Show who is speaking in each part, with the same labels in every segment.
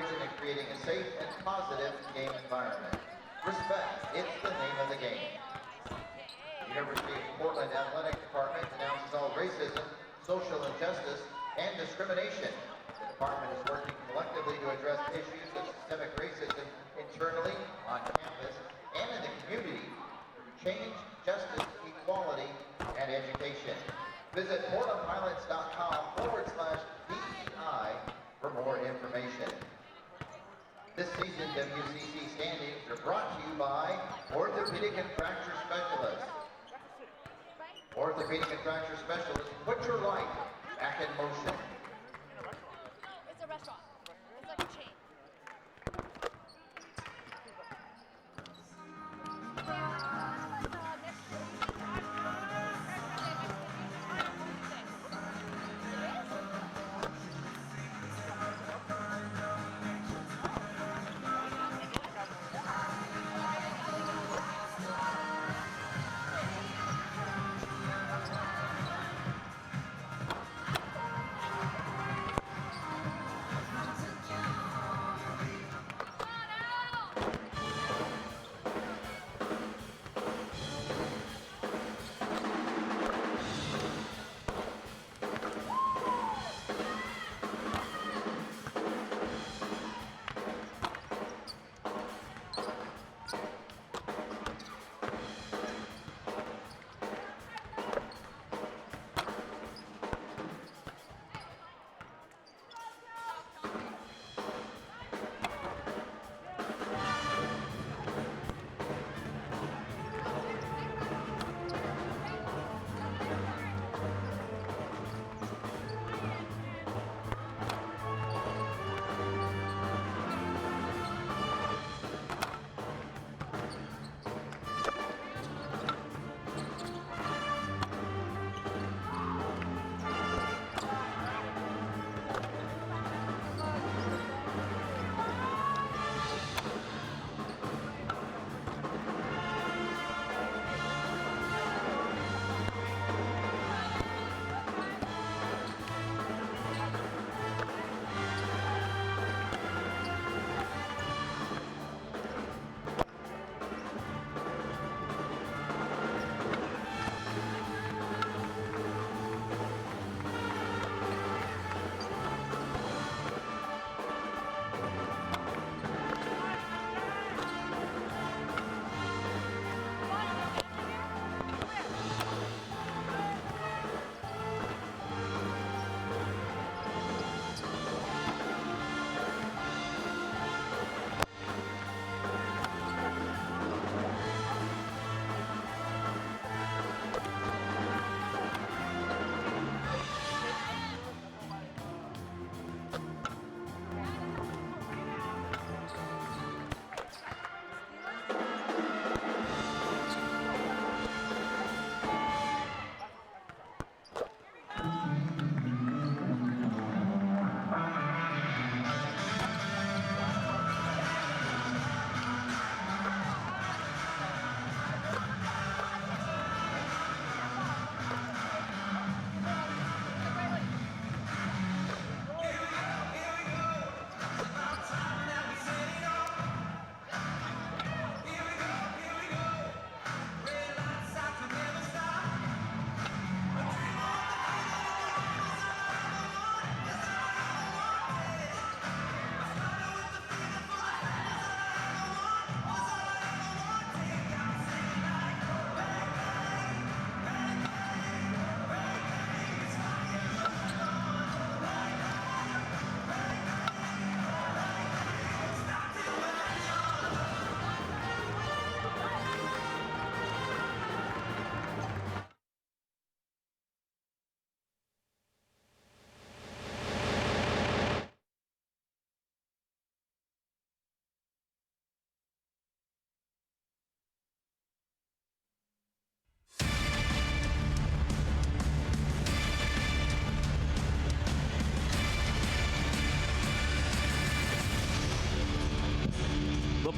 Speaker 1: encouraging and creating a safe and positive game environment. Respect, it's the name of the game. The University of Portland Athletic Department denounces all racism, social injustice, and discrimination. The department is working collectively to address issues of systemic racism internally, on campus, and in the community through change, justice, equality, and education. Visit portlandpilots.com/DEI for more information. This season, WCC standings are brought to you by Orthopedic and Fracture Specialists. Orthopedic and Fracture Specialists, put your life back in motion.
Speaker 2: It's a restaurant. It's like a chain.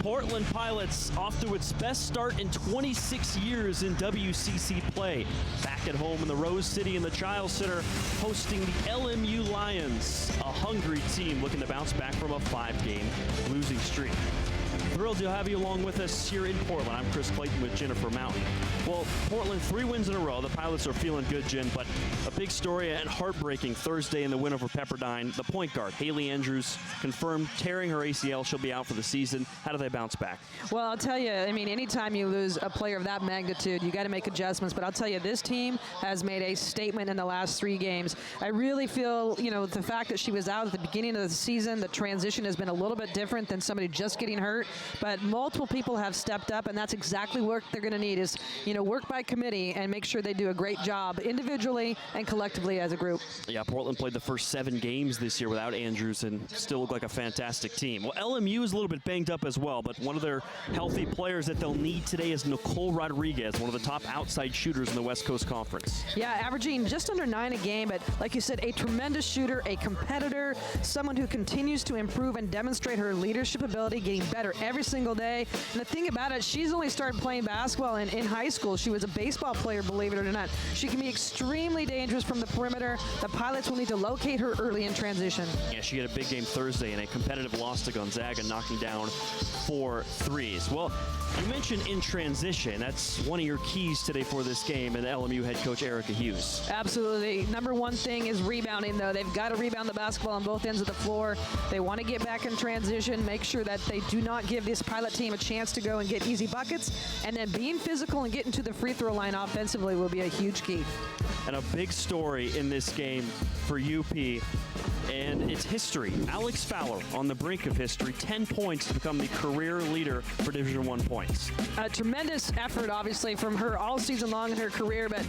Speaker 3: Portland Pilots off to its best start in 26 years in WCC play. Back at home in the Rose City in the Child Center, hosting the LMU Lions, a hungry team looking to bounce back from a 5-game losing streak. Thrilled to have you along with us here in Portland. I'm Chris Clayton with Jennifer Mountain. Well, Portland, 3 wins in a row. The Pilots are feeling good, Jen, but a big story and heartbreaking Thursday in the win over Pepperdine. The point guard, Haley Andrews, confirmed tearing her ACL. She'll be out for the season. How do they bounce back?
Speaker 4: Well, I'll tell you, I mean, anytime you lose a player of that magnitude, you got to make adjustments. But I'll tell you, this team has made a statement in the last 3 games. I really feel, the fact that she was out at the beginning of the season, the transition has been a little bit different than somebody just getting hurt. But multiple people have stepped up, and that's exactly what they're going to need is, work by committee and make sure they do a great job individually and collectively as a group. Yeah,
Speaker 3: Portland played the first 7 games this year without Andrews and still look like a fantastic team. Well, LMU is a little bit banged up as well, but one of their healthy players that they'll need today is Nicole Rodriguez, one of the top outside shooters in the West Coast Conference.
Speaker 4: Yeah, averaging just under 9 a game, but like you said, a tremendous shooter, a competitor, someone who continues to improve and demonstrate her leadership ability, getting better every single day. And the thing about it, she's only started playing basketball in high school. She was a baseball player, believe it or not. She can be extremely dangerous from the perimeter. The Pilots will need to locate her early in transition.
Speaker 3: Yeah, she had a big game Thursday in a competitive loss to Gonzaga, knocking down 4 threes. Well, you mentioned in transition. That's one of your keys today for this game, and LMU head coach Erica Hughes.
Speaker 4: Absolutely. Number one thing is rebounding, though. They've got to rebound the basketball on both ends of the floor. They want to get back in transition, make sure that they do not give this Pilot team a chance to go and get easy buckets, and then being physical and getting to the free throw line offensively will be a huge key.
Speaker 3: And a big story in this game for UP, and it's history. Alex Fowler on the brink of history, 10 points to become the career leader for Division I points.
Speaker 4: A tremendous effort, obviously, from her all season long in her career, but,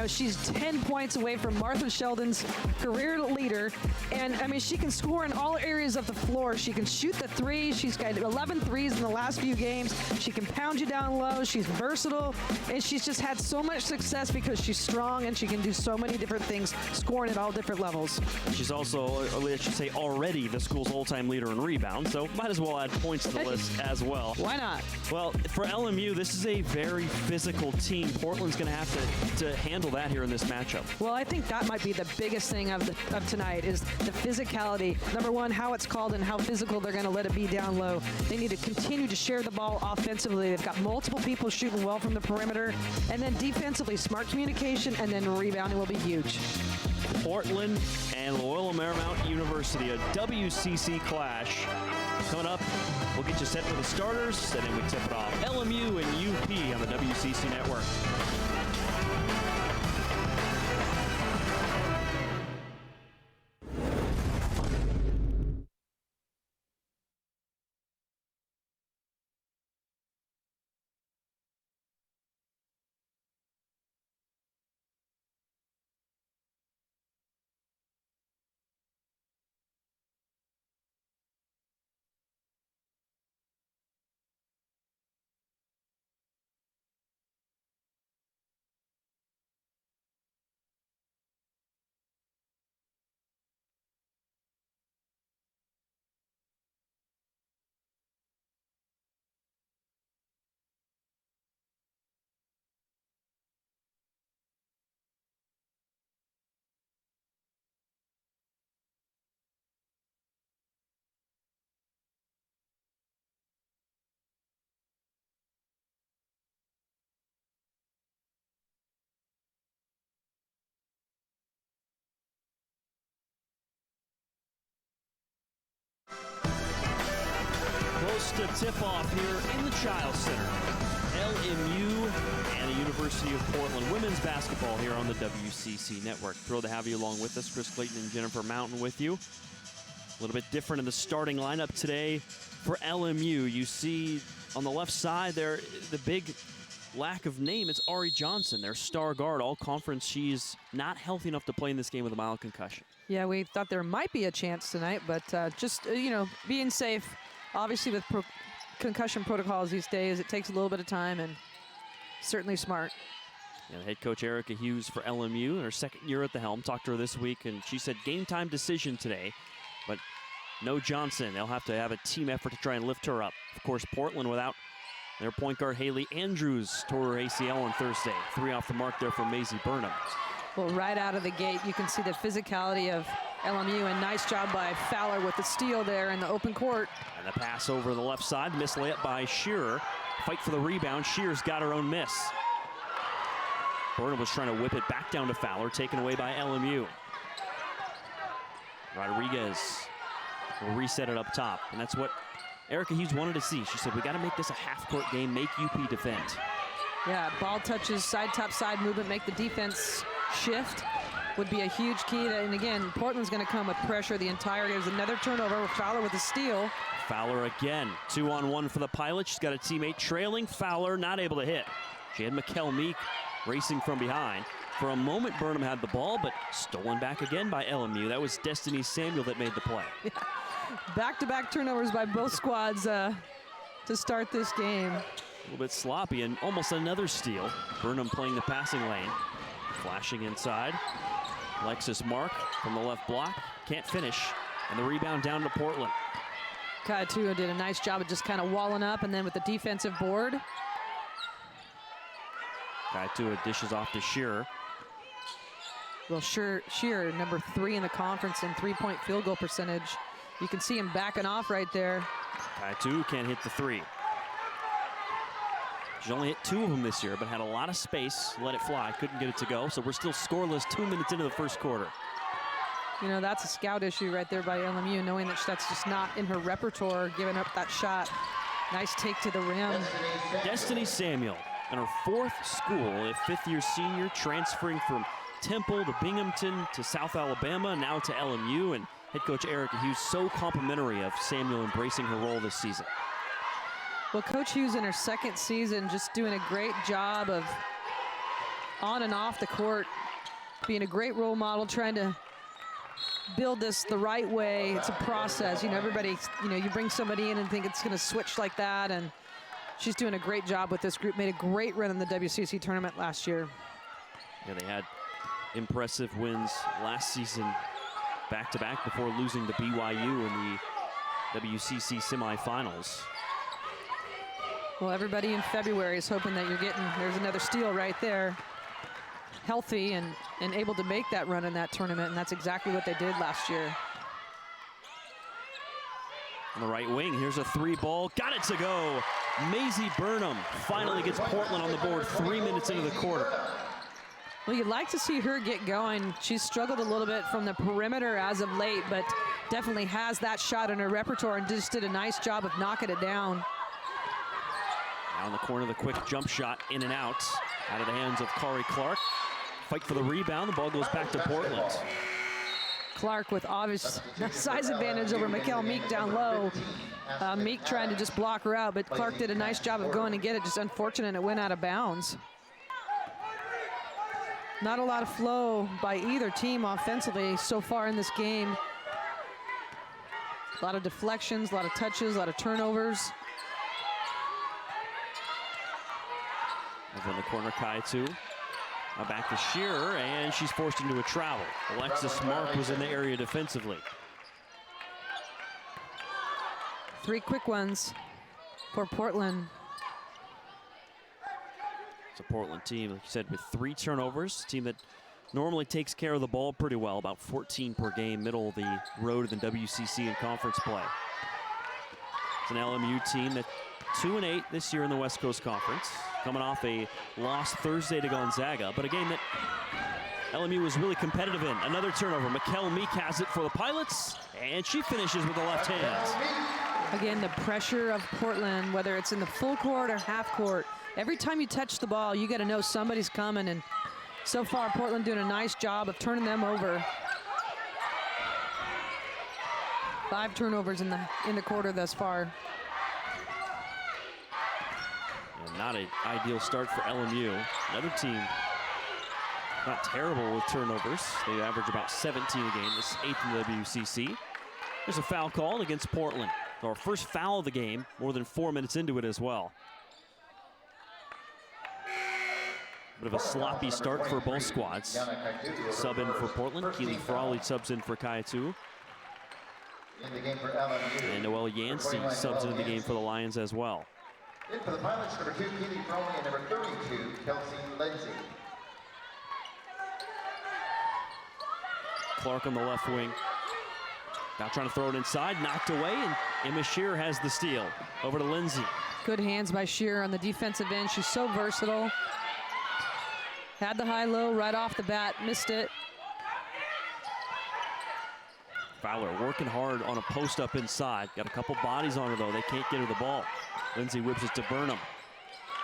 Speaker 4: she's 10 points away from Martha Sheldon's career leader, and, she can score in all areas of the floor. She can shoot the 3. She's got 11 threes in the last few games. She can pound you down low. She's versatile, and she's just had so much success because she's strong and she can do so many different things, scoring at all different levels.
Speaker 3: She's also, I should say, already the school's all-time leader in rebounds, so might as well add points to the list as well.
Speaker 4: Why not?
Speaker 3: Well, for LMU, this is a very physical team. Portland's going to have to handle that here in this matchup.
Speaker 4: Well, I think that might be the biggest thing of tonight is the physicality. Number one, how it's called and how physical they're going to let it be down low. They need to continue to share the ball offensively. They've got multiple people shooting well from the perimeter, and then defensively, smart communication, and then rebounding will be huge.
Speaker 3: Portland and Loyola Marymount University, a WCC clash. Coming up, we'll get you set for the starters, and then we tip it off. LMU and UP on the WCC Network. Close to tip-off here in the Child Center. LMU and the University of Portland women's basketball here on the WCC Network. Thrilled to have you along with us. Chris Clayton and Jennifer Mountain with you. A little bit different in the starting lineup today for LMU. You see on the left side there, the big lack of name. It's Ari Johnson, their star guard, all conference. She's not healthy enough to play in this game with a mild concussion.
Speaker 4: Yeah, we thought there might be a chance tonight, but just, being safe. Obviously, with concussion protocols these days, it takes a little bit of time, and certainly smart.
Speaker 3: Yeah, head coach Erica Hughes for LMU, in her second year at the helm, talked to her this week, and she said game time decision today. But No Johnson. They'll have to have a team effort to try and lift her up. Of course, Portland without their point guard Haley Andrews tore her ACL on Thursday. 3 off the mark there for Maisie Burnham.
Speaker 4: Well, right out of the gate, you can see the physicality of LMU, and nice job by Fowler with the steal there in the open court.
Speaker 3: And the pass over the left side, missed layup by Shearer. Fight for the rebound. Shearer's got her own miss. Burnham was trying to whip it back down to Fowler, taken away by LMU. Rodriguez will reset it up top, and that's what Erica Hughes wanted to see. She said, we got to make this a half-court game, make UP defend.
Speaker 4: Yeah, ball touches, top side movement, make the defense shift would be a huge key. And again, Portland's going to come with pressure the entire game. There's another turnover with Fowler with a steal.
Speaker 3: Fowler again, 2-on-1 for the Pilots. She's got a teammate trailing. Fowler not able to hit. She had Mikkel Meek racing from behind. For a moment, Burnham had the ball, but stolen back again by LMU. That was Destiny Samuel that made the play.
Speaker 4: Yeah. Back-to-back turnovers by both squads to start this game.
Speaker 3: A little bit sloppy and almost another steal. Burnham playing the passing lane. Flashing inside. Alexis Mark from the left block. Can't finish. And the rebound down to Portland.
Speaker 4: Kaitua did a nice job of just kind of walling up, and then with the defensive board.
Speaker 3: Kaitua dishes off to Shearer.
Speaker 4: Well, Shearer, number 3 in the conference in three-point field goal percentage. You can see him backing off right there.
Speaker 3: Kaitua can't hit the 3. She's only hit 2 of them this year, but had a lot of space, let it fly, couldn't get it to go. So we're still scoreless 2 minutes into the first quarter.
Speaker 4: You know, that's a scout issue right there by LMU, knowing that that's just not in her repertoire, giving up that shot. Nice take to the rim.
Speaker 3: Destiny Samuel, in her 4th school, a 5th-year senior, transferring from Temple to Binghamton to South Alabama, now to LMU, and head coach Erica Hughes so complimentary of Samuel embracing her role this season.
Speaker 4: Well, Coach Hughes in her 2nd season just doing a great job of on and off the court, being a great role model, trying to build this the right way. It's a process. You know, everybody, you bring somebody in and think it's going to switch like that, and she's doing a great job with this group. Made a great run in the WCC tournament last year.
Speaker 3: Yeah, they had impressive wins last season back-to-back before losing to BYU in the WCC semifinals.
Speaker 4: Well, everybody in February is hoping that there's another steal right there, healthy and able to make that run in that tournament, and that's exactly what they did last year.
Speaker 3: On the right wing, here's a 3 ball, got it to go. Maisie Burnham finally gets Portland on the board 3 minutes into the quarter.
Speaker 4: Well, you'd like to see her get going. She's struggled a little bit from the perimeter as of late, but definitely has that shot in her repertoire and just did a nice job of knocking it down.
Speaker 3: Now in the corner, the quick jump shot in and out of the hands of Kari Clark. Fight for the rebound, the ball goes back to Portland.
Speaker 4: Clark with obvious size advantage over Mikkel Meek down low. Meek trying to just block her out, but Clark did a nice job of going to get it. Just unfortunate it went out of bounds. Not a lot of flow by either team offensively so far in this game. A lot of deflections, a lot of touches, a lot of turnovers.
Speaker 3: Over in the corner, Kaitu. Now back to Shearer, and she's forced into a travel. Alexis Mark was in the area defensively.
Speaker 4: 3 quick ones for Portland.
Speaker 3: It's a Portland team, like you said, with 3 turnovers. A team that normally takes care of the ball pretty well, about 14 per game, middle of the road in the WCC and conference play. It's an LMU team that 2-8 this year in the West Coast Conference, coming off a loss Thursday to Gonzaga, but a game that LMU was really competitive in. Another turnover. Mikkel Meek has it for the Pilots, and she finishes with the left hand.
Speaker 4: Again, the pressure of Portland, whether it's in the full court or half court, every time you touch the ball, you got to know somebody's coming, and so far Portland doing a nice job of turning them over. 5 turnovers in the quarter thus far.
Speaker 3: And not an ideal start for LMU. Another team not terrible with turnovers. They average about 17 a game, this 8th in the WCC. There's a foul called against Portland. Our first foul of the game, more than 4 minutes into it as well. Bit of a sloppy start for both squads. Sub in for Portland. Keely Frawley subs in for Kaitu.
Speaker 1: In the game for LMU.
Speaker 3: And Noelle Yancey subs into the game for the Lions as well.
Speaker 1: In for the Pilots, number 2, Keely Crowley, and number 32, Kelsey Lindsay.
Speaker 3: Clark on the left wing. Now trying to throw it inside, knocked away, and Emma Shear has the steal. Over to Lindsay.
Speaker 4: Good hands by Shear on the defensive end. She's so versatile. Had the high-low right off the bat, missed it.
Speaker 3: Fowler working hard on a post up inside. Got a couple bodies on her though. They can't get her the ball. Lindsay whips it to Burnham.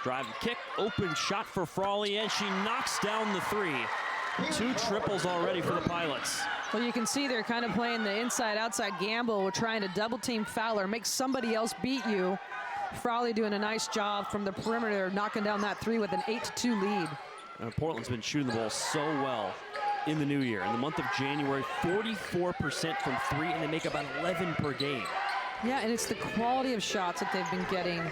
Speaker 3: Drive and kick, open shot for Frawley, and she knocks down the three. 2 triples already for the Pilots.
Speaker 4: Well, you can see they're kind of playing the inside-outside gamble. We're trying to double-team Fowler, make somebody else beat you. Frawley doing a nice job from the perimeter, knocking down that three with an 8-2 lead.
Speaker 3: Portland's been shooting the ball so well in the new year. In the month of January, 44% from 3, and they make about 11 per game.
Speaker 4: Yeah, and it's the quality of shots that they've been getting.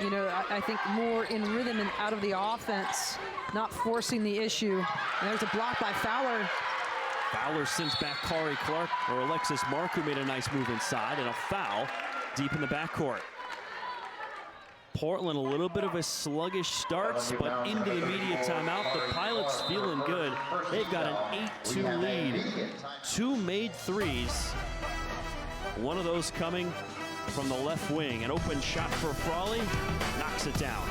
Speaker 4: You know, I think more in rhythm and out of the offense, not forcing the issue. And there's a block by Fowler.
Speaker 3: Fowler sends back Kari Clark, or Alexis Mark, who made a nice move inside, and a foul deep in the backcourt. Portland, a little bit of a sluggish start, but into the media timeout. The Pilots feeling good. They've got an 8-2 lead. 2 made threes. One of those coming from the left wing. An open shot for Frawley, knocks it down.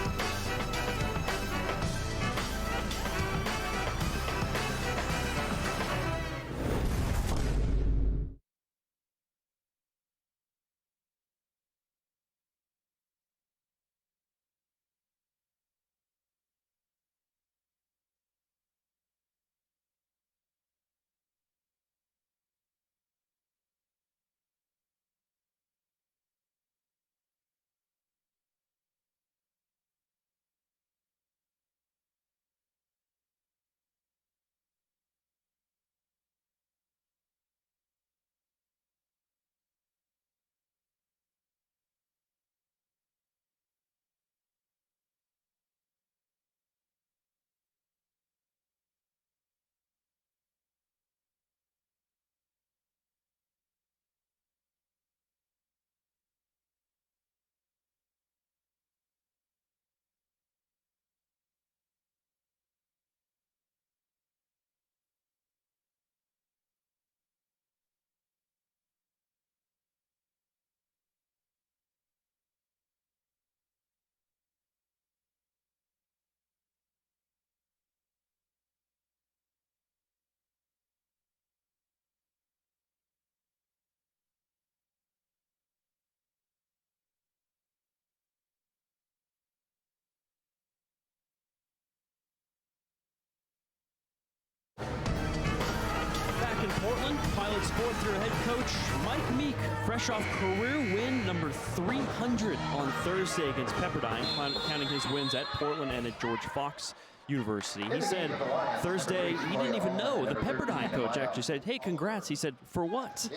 Speaker 3: In Portland, Pilots fourth-year head coach Mike Meek, fresh off career win number 300 on Thursday against Pepperdine, counting his wins at Portland and at George Fox University. He said Thursday he didn't even know. The Pepperdine coach actually said, "Hey, congrats." He said, "For what?"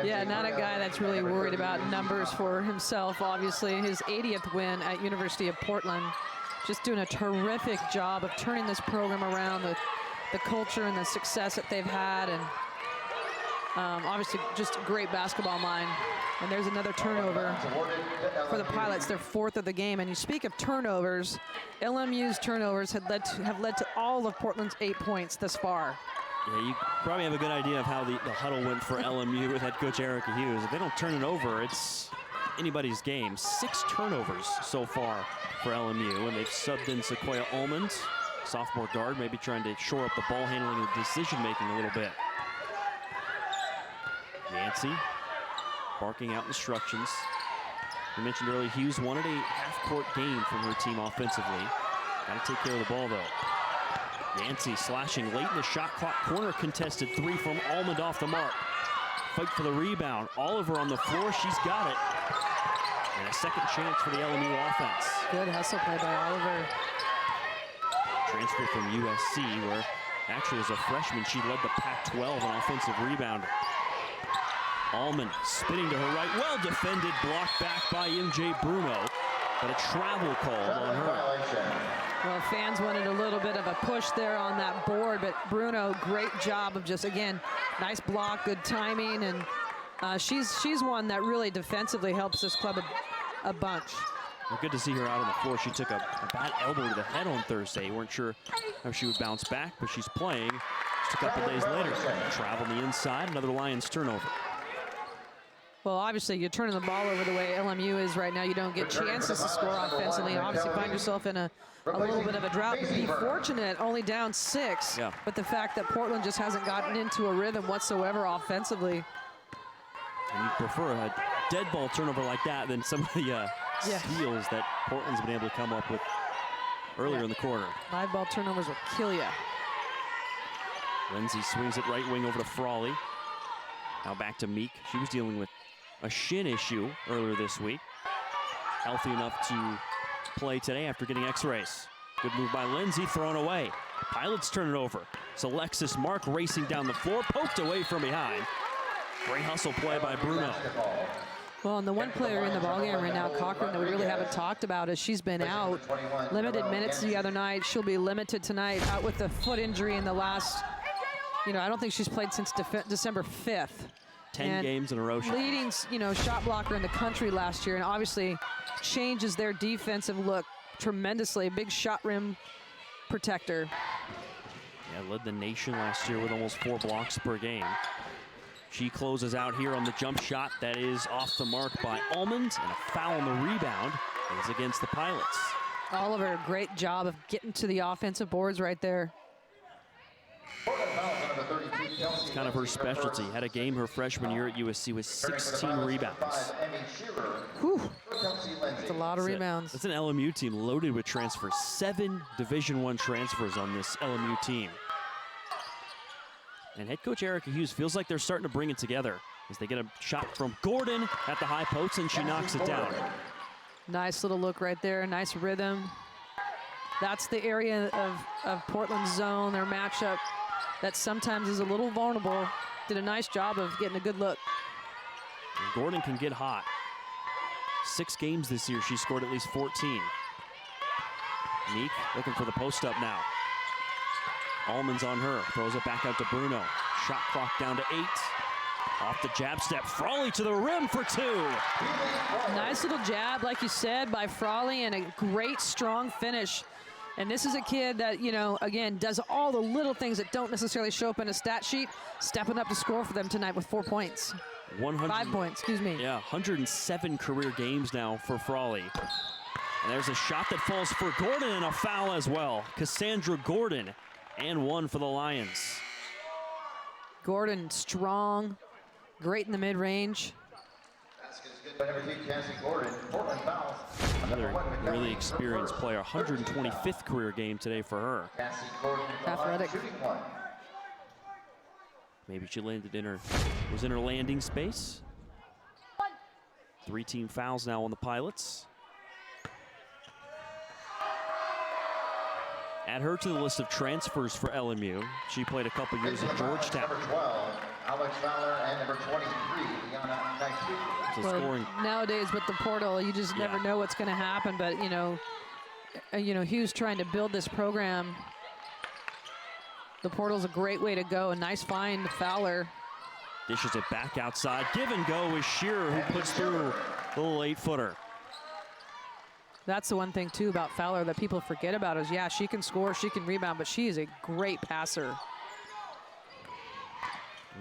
Speaker 4: Yeah, not a guy that's really worried about numbers for himself. Obviously, his 80th win at University of Portland. Just doing a terrific job of turning this program around, the culture and the success that they've had, and obviously just a great basketball mind. And there's another turnover for the Pilots, their 4th of the game. And you speak of turnovers, LMU's turnovers have led to all of Portland's 8 points thus far.
Speaker 3: Yeah, you probably have a good idea of how the huddle went for LMU with head coach Erica Hughes. If they don't turn it over, it's anybody's game. 6 turnovers so far for LMU, and they've subbed in Sequoia Almond, sophomore guard, maybe trying to shore up the ball handling and decision-making a little bit. Yancey barking out instructions. We mentioned earlier Hughes wanted a half-court game from her team offensively. Got to take care of the ball, though. Yancey slashing late in the shot clock. Corner contested 3 from Almond off the mark. Fight for the rebound. Oliver on the floor. She's got it. And a second chance for the LMU offense.
Speaker 4: Good hustle play by Oliver.
Speaker 3: Transfer from USC, where actually as a freshman she led the Pac-12 in offensive rebounding. Allman spinning to her right, well defended, blocked back by MJ Bruno, but a travel call on her.
Speaker 4: Well, fans wanted a little bit of a push there on that board, but Bruno, great job of just, again, nice block, good timing, and she's one that really defensively helps this club a bunch.
Speaker 3: Well, good to see her out on the floor. She took a bad elbow to the head on Thursday. Weren't sure how she would bounce back, but she's playing. Just a couple days later, travel the inside, another Lions turnover.
Speaker 4: Well, obviously, you're turning the ball over the way LMU is right now. You don't get chances to score offensively. Obviously, find yourself in a little bit of a drought. Be fortunate, only down 6.
Speaker 3: Yeah.
Speaker 4: But the fact that Portland just hasn't gotten into a rhythm whatsoever offensively.
Speaker 3: And you prefer a dead ball turnover like that than some of the steals that Portland's been able to come up with earlier in the quarter.
Speaker 4: Live ball turnovers will kill you.
Speaker 3: Lindsay swings it right wing over to Frawley. Now back to Meek. She was dealing with a shin issue earlier this week. Healthy enough to play today after getting x-rays. Good move by Lindsay, thrown away. Pilots turn it over. It's Alexis Mark racing down the floor, poked away from behind. Great hustle play by Bruno.
Speaker 4: Well, and the one player in the ballgame right now, Cochran, that we really haven't talked about is she's been out. Limited minutes the other night. She'll be limited tonight, out with the foot injury in the last, I don't think she's played since December 5th.
Speaker 3: 10 games in a row.
Speaker 4: Leading, shot blocker in the country last year, and obviously changes their defensive look tremendously. Big shot rim protector.
Speaker 3: Yeah, led the nation last year with almost 4 blocks per game. She closes out here on the jump shot that is off the mark by Almond, and a foul on the rebound is against the Pilots.
Speaker 4: Oliver, great job of getting to the offensive boards right there.
Speaker 3: It's kind of her specialty. Had a game her freshman year at USC with 16 rebounds.
Speaker 4: Whew. That's a lot of rebounds.
Speaker 3: It's an LMU team loaded with transfers. 7 Division I transfers on this LMU team. And head coach Erica Hughes feels like they're starting to bring it together as they get a shot from Gordon at the high post, and she knocks it down.
Speaker 4: Nice little look right there, nice rhythm. That's the area of Portland's zone, their matchup, that sometimes is a little vulnerable. Did a nice job of getting a good look.
Speaker 3: And Gordon can get hot. 6 games this year, she scored at least 14. Meek looking for the post up now. Almond's on her, throws it back out to Bruno. Shot clock down to 8. Off the jab step, Frawley to the rim for 2.
Speaker 4: Nice little jab, like you said, by Frawley, and a great, strong finish. And this is a kid that, again, does all the little things that don't necessarily show up in a stat sheet, stepping up to score for them tonight with 4 points. 5 points, excuse me.
Speaker 3: Yeah, 107 career games now for Frawley. And there's a shot that falls for Gordon, and a foul as well. Cassandra Gordon, and 1 for the Lions.
Speaker 4: Gordon, strong, great in the mid-range.
Speaker 3: Another really experienced player, 125th career game today for her.
Speaker 4: Athletic.
Speaker 3: Maybe she was in her landing space. 3 team fouls now on the Pilots. Add her to the list of transfers for LMU. She played a couple years at Georgetown.
Speaker 1: Number 12, Alex Fowler, and number 23, Liana Naiki.
Speaker 3: So
Speaker 4: Well,
Speaker 3: scoring.
Speaker 4: nowadays with the portal, you just never know what's going to happen. But Hughes trying to build this program. The portal's a great way to go. A nice find, Fowler.
Speaker 3: Dishes it back outside. Give and go is Shearer, who puts through the little 8-footer.
Speaker 4: That's the one thing too about Fowler that people forget about is, yeah, she can score, she can rebound, but she is a great passer.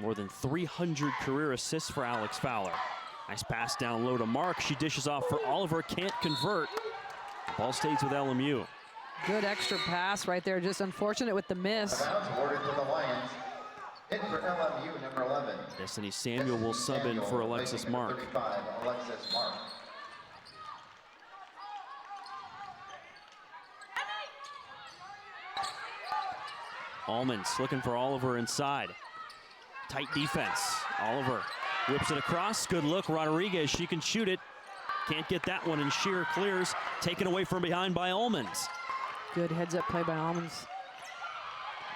Speaker 3: More than 300 career assists for Alex Fowler. Nice pass down low to Mark. She dishes off for Oliver, can't convert. Ball stays with LMU.
Speaker 4: Good extra pass right there, just unfortunate with the miss.
Speaker 1: Awarded to the Lions. Hit for LMU, number 11.
Speaker 3: Destiny Samuel will sub in for Alexis Mark.
Speaker 1: 35, Alexis Mark.
Speaker 3: Almonds looking for Oliver inside. Tight defense. Oliver whips it across. Good look. Rodriguez, she can shoot it. Can't get that one, and Shearer clears. Taken away from behind by Almonds.
Speaker 4: Good heads-up play by Almonds.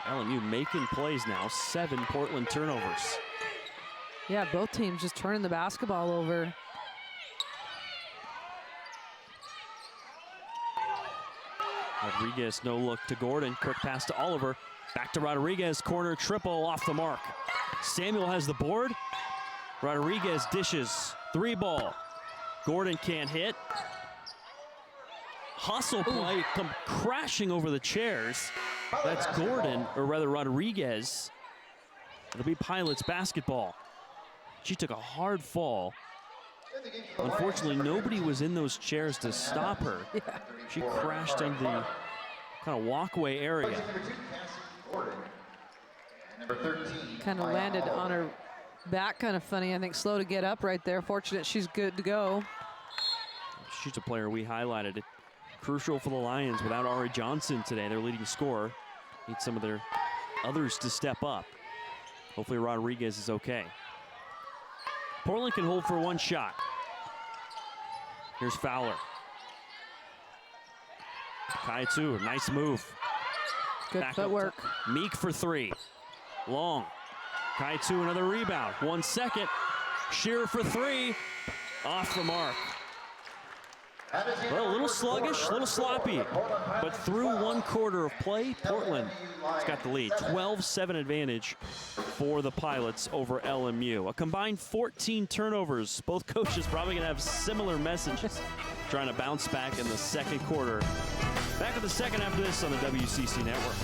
Speaker 3: LMU making plays now. 7 Portland turnovers.
Speaker 4: Yeah, both teams just turning the basketball over.
Speaker 3: Rodriguez, no look to Gordon. Quick pass to Oliver. Back to Rodriguez. Corner triple off the mark. Samuel has the board. Rodriguez dishes. 3-ball. Gordon can't hit. Hustle play come crashing over the chairs. That's Gordon, or rather Rodriguez. It'll be Pilots basketball. She took a hard fall. Unfortunately, nobody was in those chairs to stop her. She crashed into the kind of walkway area.
Speaker 4: Kind of landed on her back, kind of funny. I think slow to get up right there. Fortunate she's good to go.
Speaker 3: She's a player we highlighted. Crucial for the Lions without Ari Johnson today, their leading scorer. Need some of their others to step up. Hopefully Rodriguez is okay. Portland can hold for one shot. Here's Fowler. Kaitu, nice move.
Speaker 4: Good footwork.
Speaker 3: Meek for 3. Long. Kaitu, another rebound. 1 second. Shearer for 3. Off the mark. Well, a little sluggish, a little sloppy, but through 1 quarter of play, Portland has got the lead. 12-7 advantage for the Pilots over LMU. A combined 14 turnovers. Both coaches probably going to have similar messages, trying to bounce back in the second quarter. Back at the second after this on the WCC Network.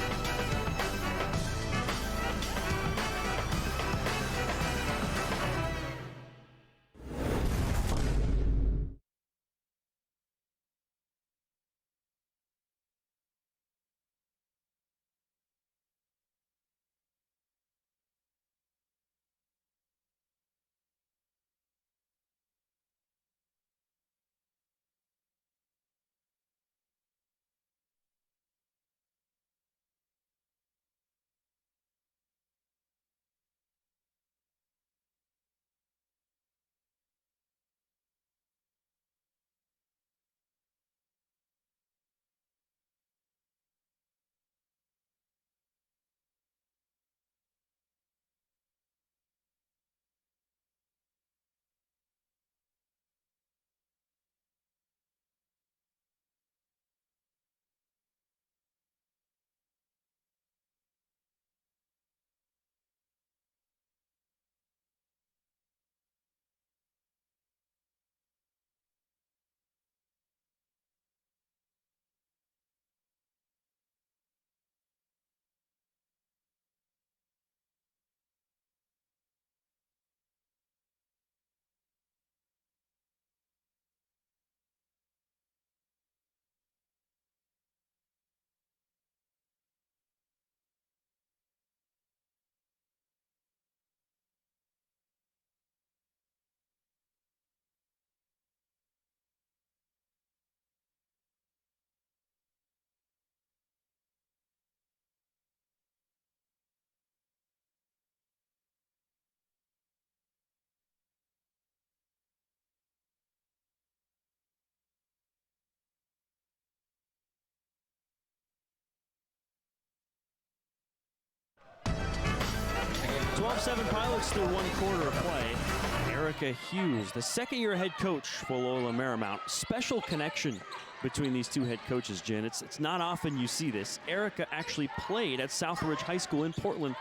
Speaker 3: 12-7 Pilots through 1 quarter of play. Erica Hughes, the second-year head coach for Loyola Marymount. Special connection between these two head coaches, Jen. It's not often you see this. Erica actually played at Southridge High School in Portland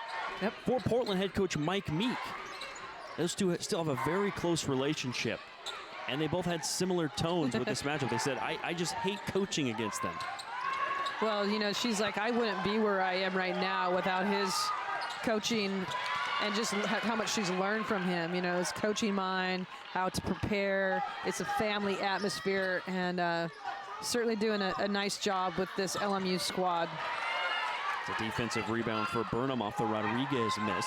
Speaker 3: for Portland head coach Mike Meek. Those two still have a very close relationship, and they both had similar tones with this matchup. They said, I just hate coaching against them.
Speaker 4: Well, you know, she's like, I wouldn't be where I am right now without his coaching and just how much she's learned from him. You know, his coaching mind, how to prepare. It's a family atmosphere, and certainly doing a nice job with this LMU squad.
Speaker 3: It's a defensive rebound for Burnham off the Rodriguez miss.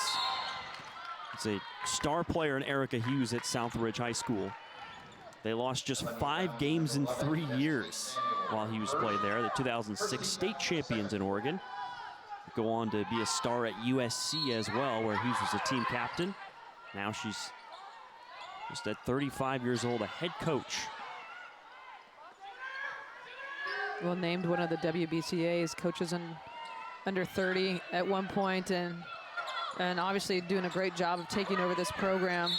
Speaker 3: It's a star player in Erica Hughes at Southridge High School. They lost just 5 games in 3 years while Hughes played there. The 2006 state champions in Oregon. Go on to be a star at USC as well, where Hughes was a team captain. Now she's just at 35 years old, a head coach.
Speaker 4: Well, named one of the WBCA's coaches in under 30 at one point, and obviously doing a great job of taking over this program.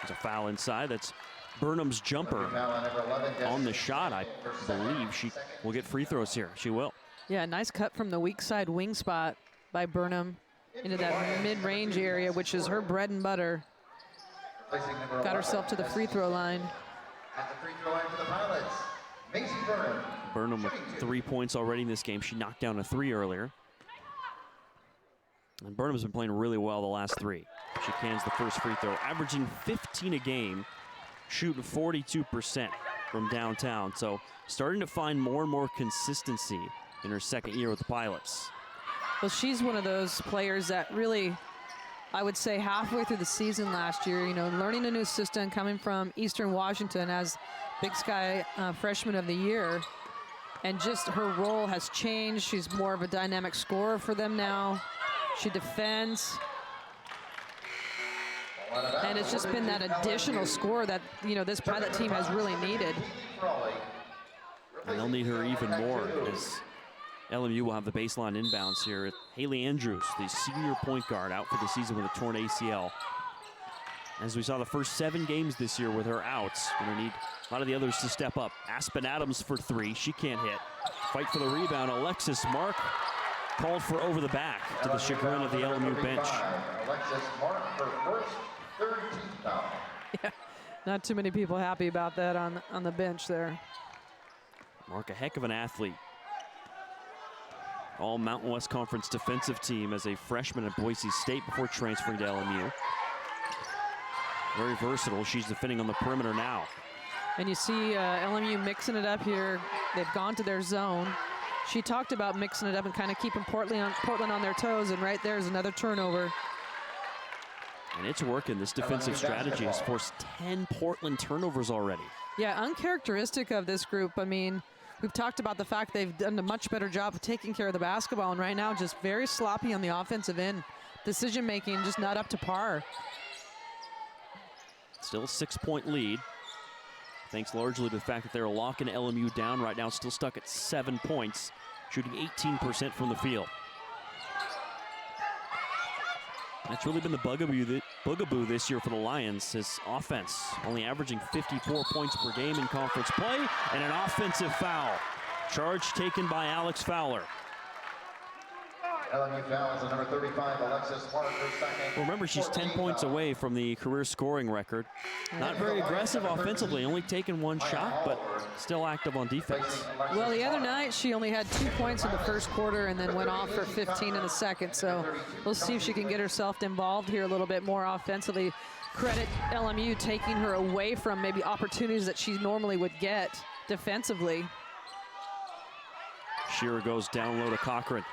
Speaker 3: There's a foul inside. That's Burnham's jumper
Speaker 1: Foul on number 11,
Speaker 3: on the shot. I
Speaker 1: for second.
Speaker 3: believe she will get free throws here. She will.
Speaker 4: Yeah, nice cut from the weak side wing spot by Burnham into that mid-range area, which is her bread and butter.
Speaker 1: Replacing number
Speaker 4: Got
Speaker 1: 11
Speaker 4: herself to the free throw line.
Speaker 1: at the free throw line for the Pilots, Macy Burnham.
Speaker 3: Burnham with
Speaker 1: Shooting
Speaker 3: 3 points already in this game. She knocked down a 3 earlier. And Burnham's been playing really well the last 3. She cans the first free throw, averaging 15 a game, shooting 42% from downtown. So starting to find more and more consistency in her second year with the Pilots.
Speaker 4: Well, she's one of those players that really, I would say halfway through the season last year, you know, learning a new system, coming from Eastern Washington as Big Sky Freshman of the Year, and just her role has changed. She's more of a dynamic scorer for them now. She defends. And it's just been that additional score that, you know, this Pilot team has really needed.
Speaker 3: And they'll need her even more as LMU will have the baseline inbounds here. Haley Andrews, the senior point guard, out for the season with a torn ACL. As we saw the first 7 games this year with her outs, we're gonna need a lot of the others to step up. Aspen Adams for 3, she can't hit. Fight for the rebound, Alexis Mark called for over the back to the chagrin of the LMU bench.
Speaker 1: Alexis Mark, her first third team foul.
Speaker 4: Yeah, not too many people happy about that on the bench there.
Speaker 3: Mark, a heck of an athlete. All Mountain West Conference defensive team as a freshman at Boise State before transferring to LMU. Very versatile. She's defending on the perimeter now.
Speaker 4: And you see LMU mixing it up here. They've gone to their zone. She talked about mixing it up and kind of keeping Portland on their toes, and right there's another turnover.
Speaker 3: And it's working. This defensive strategy has forced 10 Portland turnovers already.
Speaker 4: Yeah, uncharacteristic of this group. I mean, we've talked about the fact they've done a much better job of taking care of the basketball, and right now just very sloppy on the offensive end. Decision-making just not up to par.
Speaker 3: Still a 6-point lead, thanks largely to the fact that they're locking LMU down right now, still stuck at 7 points, shooting 18% from the field. That's really been the bugaboo this year for the Lions. His offense only averaging 54 points per game in conference play, and an offensive foul. Charge taken by Alex Fowler.
Speaker 1: LMU fouls on number 35, Alexis Mark, her second.
Speaker 3: Well, remember, she's 10 points away from the career scoring record. Not very aggressive offensively, only taken 1 shot, but still active on defense.
Speaker 4: Well, the other night she only had 2 points in the first quarter and then went off for 15 in the second. So we'll see if she can get herself involved here a little bit more offensively. Credit LMU taking her away from maybe opportunities that she normally would get defensively.
Speaker 3: Shearer goes down low to Cochran.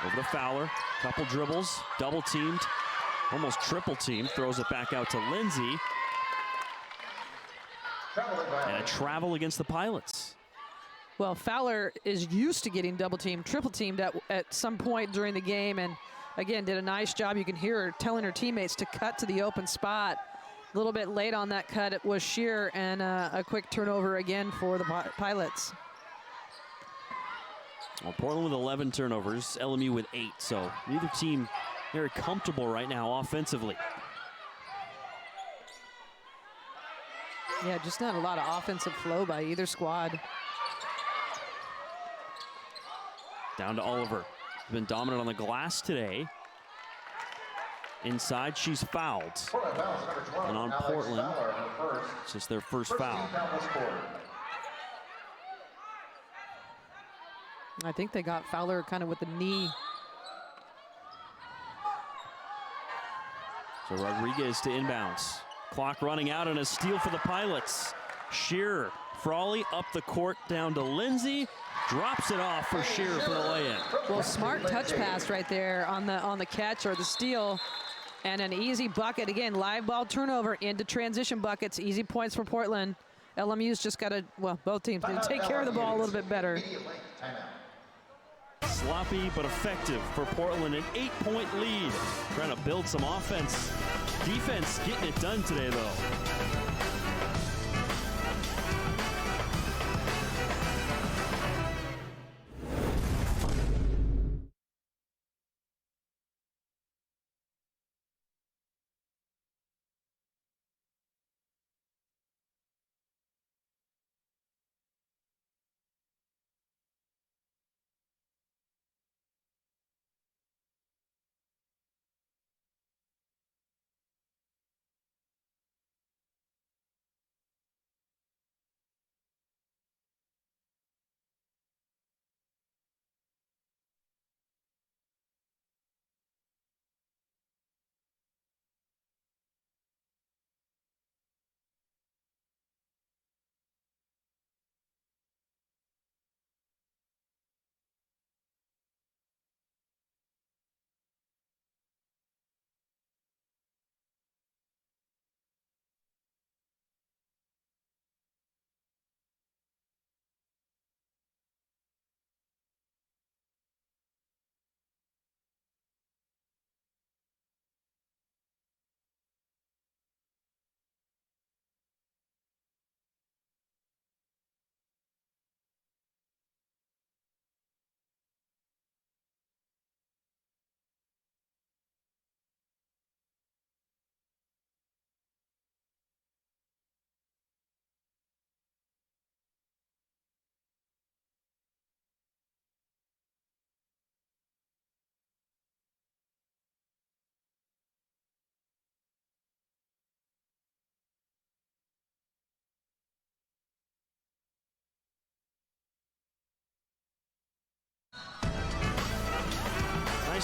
Speaker 3: Over to Fowler, couple dribbles, double teamed, almost triple teamed, throws it back out to Lindsay. And a travel against the Pilots.
Speaker 4: Well, Fowler is used to getting double teamed, triple teamed at some point during the game, and again, did a nice job. You can hear her telling her teammates to cut to the open spot. A little bit late on that cut, it was Shearer, and a quick turnover again for the Pilots.
Speaker 3: Well, Portland with 11 turnovers, LMU with 8, so neither team very comfortable right now offensively.
Speaker 4: Yeah, just not a lot of offensive flow by either squad.
Speaker 3: Down to Oliver. Been dominant on the glass today. Inside, she's fouled. And on Portland, it's just their first foul.
Speaker 4: I think they got Fowler kind of with the knee.
Speaker 3: So Rodriguez to inbounds. Clock running out and a steal for the Pilots. Shearer, Frawley up the court down to Lindsay. Drops it off for Shearer for the lay-in.
Speaker 4: Well, smart touch pass right there on the catch or the steal. And an easy bucket. Again, live ball turnover into transition buckets. Easy points for Portland. LMU's just got to, well, both teams need to take care of the ball a little bit better.
Speaker 3: Sloppy but effective for Portland, an 8-point lead. Trying to build some offense. Defense getting it done today, though.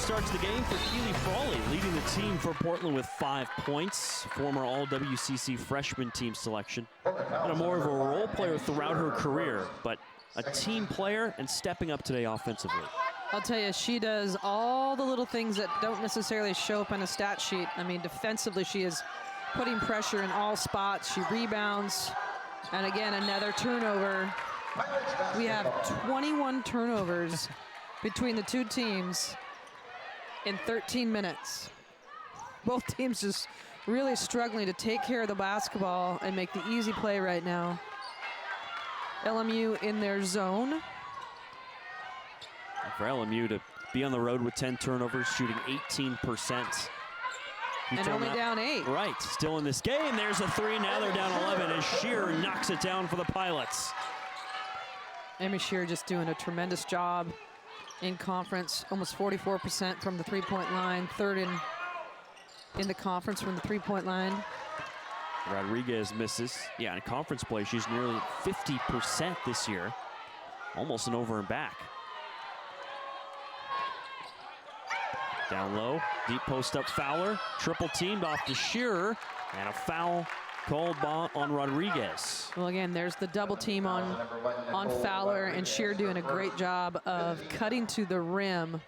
Speaker 3: starts the game for Keely Frawley, leading the team for Portland with 5 points. Former All-WCC freshman team selection. And a more of a role player throughout her career, but a team player and stepping up today offensively.
Speaker 4: I'll tell you, she does all the little things that don't necessarily show up on a stat sheet. I mean, defensively, she is putting pressure in all spots. She rebounds. And again, another turnover. We have 21 turnovers between the two teams in 13 minutes. Both teams just really struggling to take care of the basketball and make the easy play right now. LMU in their zone.
Speaker 3: For LMU to be on the road with 10 turnovers, shooting 18%.
Speaker 4: And only down 8.
Speaker 3: Right, still in this game. There's a 3, now they're down 11 as Shearer knocks it down for the Pilots.
Speaker 4: Amy Shearer just doing a tremendous job in conference. Almost 44% from the three-point line. Third in the conference from the three-point line.
Speaker 3: Rodriguez misses. Yeah, in conference play, she's nearly 50% this year. Almost an over and back. Down low, deep post up Fowler. Triple teamed off to Shearer, and a foul called on Rodriguez.
Speaker 4: Well, again, there's the double team on Fowler, and Shearer doing a great job of cutting to the rim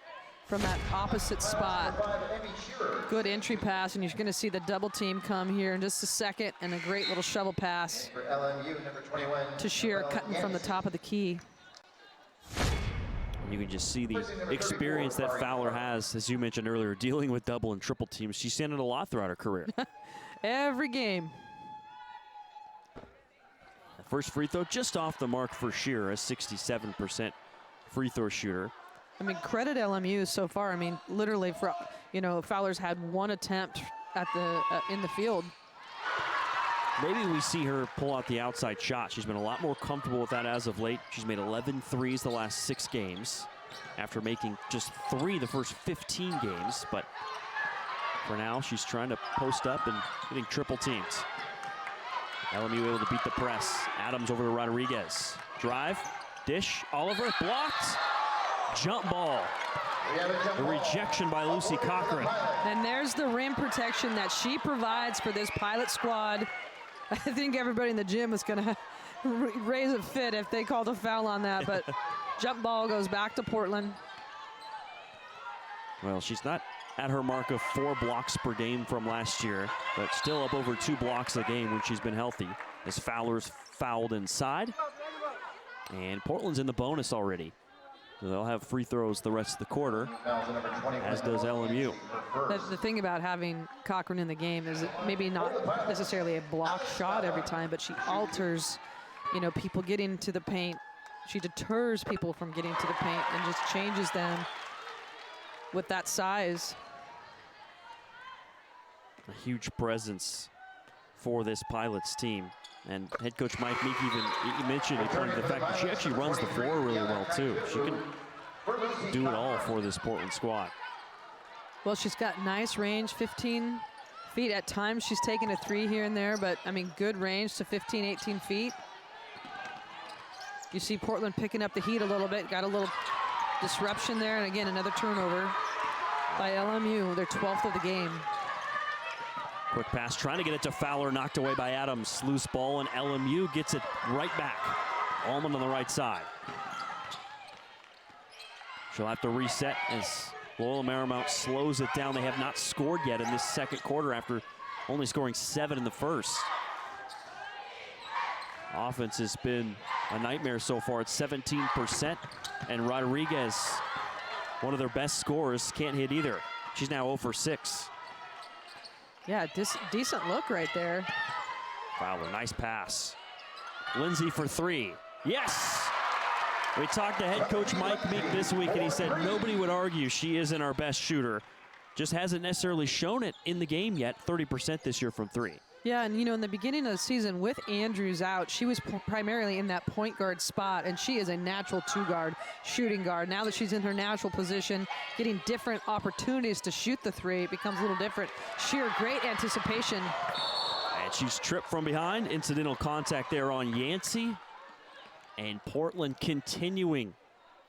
Speaker 4: from that opposite spot. Good entry pass, and you're going to see the double team come here in just a second, and a great little shovel pass to Shearer cutting from the top of the key.
Speaker 3: You can just see the experience that Fowler has, as you mentioned earlier, dealing with double and triple teams. She's seen it a lot throughout her career.
Speaker 4: Every game.
Speaker 3: The first free throw just off the mark for Shearer, a 67% free throw shooter.
Speaker 4: I mean, credit LMU so far. I mean, literally, for Fowler's had 1 attempt at the in the field.
Speaker 3: Maybe we see her pull out the outside shot. She's been a lot more comfortable with that as of late. She's made 11 threes the last 6 games after making just 3 the first 15 games. But for now, she's trying to post up and getting triple teamed. LMU able to beat the press. Adams over to Rodriguez. Drive, dish, Oliver, blocked. Jump ball. A rejection by Lucy Cochran.
Speaker 4: And there's the rim protection that she provides for this Pilot squad. I think everybody in the gym is going to raise a fit if they called a foul on that, but jump ball goes back to Portland.
Speaker 3: Well, she's not at her mark of 4 blocks per game from last year, but still up over 2 blocks a game when she's been healthy. As Fowler's fouled inside, and Portland's in the bonus already. So they'll have free throws the rest of the quarter, as does LMU.
Speaker 4: The thing about having Cochran in the game is maybe not necessarily a block shot every time, but she alters, people getting to the paint. She deters people from getting to the paint and just changes them with that size.
Speaker 3: A huge presence for this Pilots team. And head coach Mike Meek he pointed to the fact that she actually runs the floor really well too. She can do it all for this Portland squad.
Speaker 4: Well, she's got nice range, 15 feet. At times she's taken a 3 here and there, but I mean, good range to 15, 18 feet. You see Portland picking up the heat a little bit, got a little disruption there, and again, another turnover by LMU, their 12th of the game.
Speaker 3: Quick pass, trying to get it to Fowler, knocked away by Adams. Loose ball, and LMU gets it right back. Allman on the right side. She'll have to reset as Loyola Marymount slows it down. They have not scored yet in this second quarter after only scoring 7 in the first. Offense has been a nightmare so far. It's 17%, and Rodriguez, one of their best scorers, can't hit either. She's now 0 for 6.
Speaker 4: Yeah, decent look right there.
Speaker 3: Fowler, nice pass. Lindsay for 3. Yes! We talked to head coach Mike Meek this week, and he said nobody would argue she isn't our best shooter. Just hasn't necessarily shown it in the game yet. 30% this year from 3.
Speaker 4: Yeah, and in the beginning of the season with Andrews out, she was primarily in that point guard spot, and she is a natural 2-guard, shooting guard. Now that she's in her natural position, getting different opportunities to shoot the 3, it becomes a little different. Sheer great anticipation.
Speaker 3: And she's tripped from behind. Incidental contact there on Yancey. And Portland continuing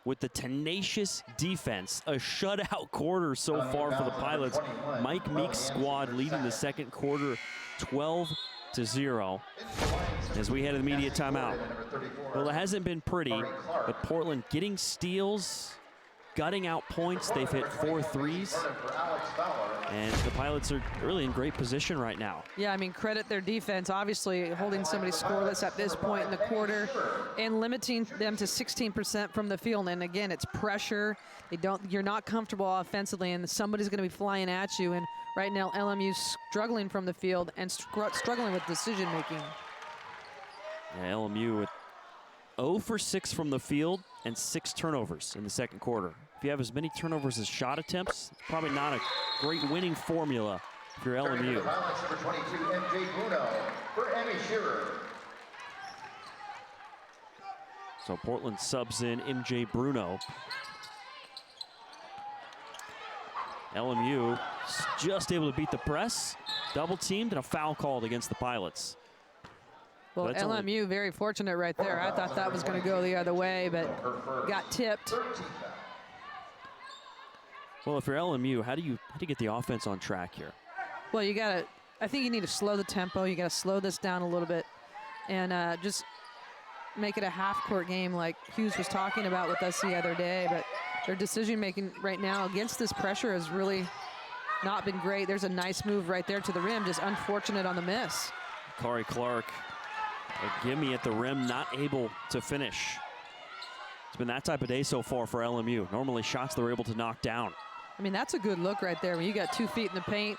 Speaker 3: with the tenacious defense. A shutout quarter so far for the Pilots. Mike Meek's squad leading the second quarter 12-0 as we head to the media timeout. Well, it hasn't been pretty, but Portland getting steals, gutting out points. They've hit 4 threes, and the Pilots are really in great position right now.
Speaker 4: Yeah, I mean, credit their defense, obviously holding somebody scoreless at this point in the quarter and limiting them to 16% from the field. And again, it's pressure. You're not comfortable offensively, and somebody's going to be flying at you. And right now, LMU's struggling from the field and struggling with decision making.
Speaker 3: Yeah, LMU with 0 for 6 from the field and 6 turnovers in the second quarter. If you have as many turnovers as shot attempts, it's probably not a great winning formula if you're LMU.
Speaker 1: Violence number 22, MJ Bruno for Emmy Shearer.
Speaker 3: So Portland subs in MJ Bruno. LMU just able to beat the press, double teamed, and a foul called against the Pilots.
Speaker 4: Well, LMU very fortunate right there. I thought that was going to go the other way, but got tipped.
Speaker 3: Well, if you're LMU, how do you get the offense on track here?
Speaker 4: Well, I think you need to slow the tempo. You got to slow this down a little bit and just make it a half-court game like Hughes was talking about with us the other day. But their decision-making right now against this pressure has really not been great. There's a nice move right there to the rim, just unfortunate on the miss.
Speaker 3: Kari Clark, a gimme at the rim, not able to finish. It's been that type of day so far for LMU. Normally shots they're able to knock down.
Speaker 4: I mean, that's a good look right there when you got 2 feet in the paint.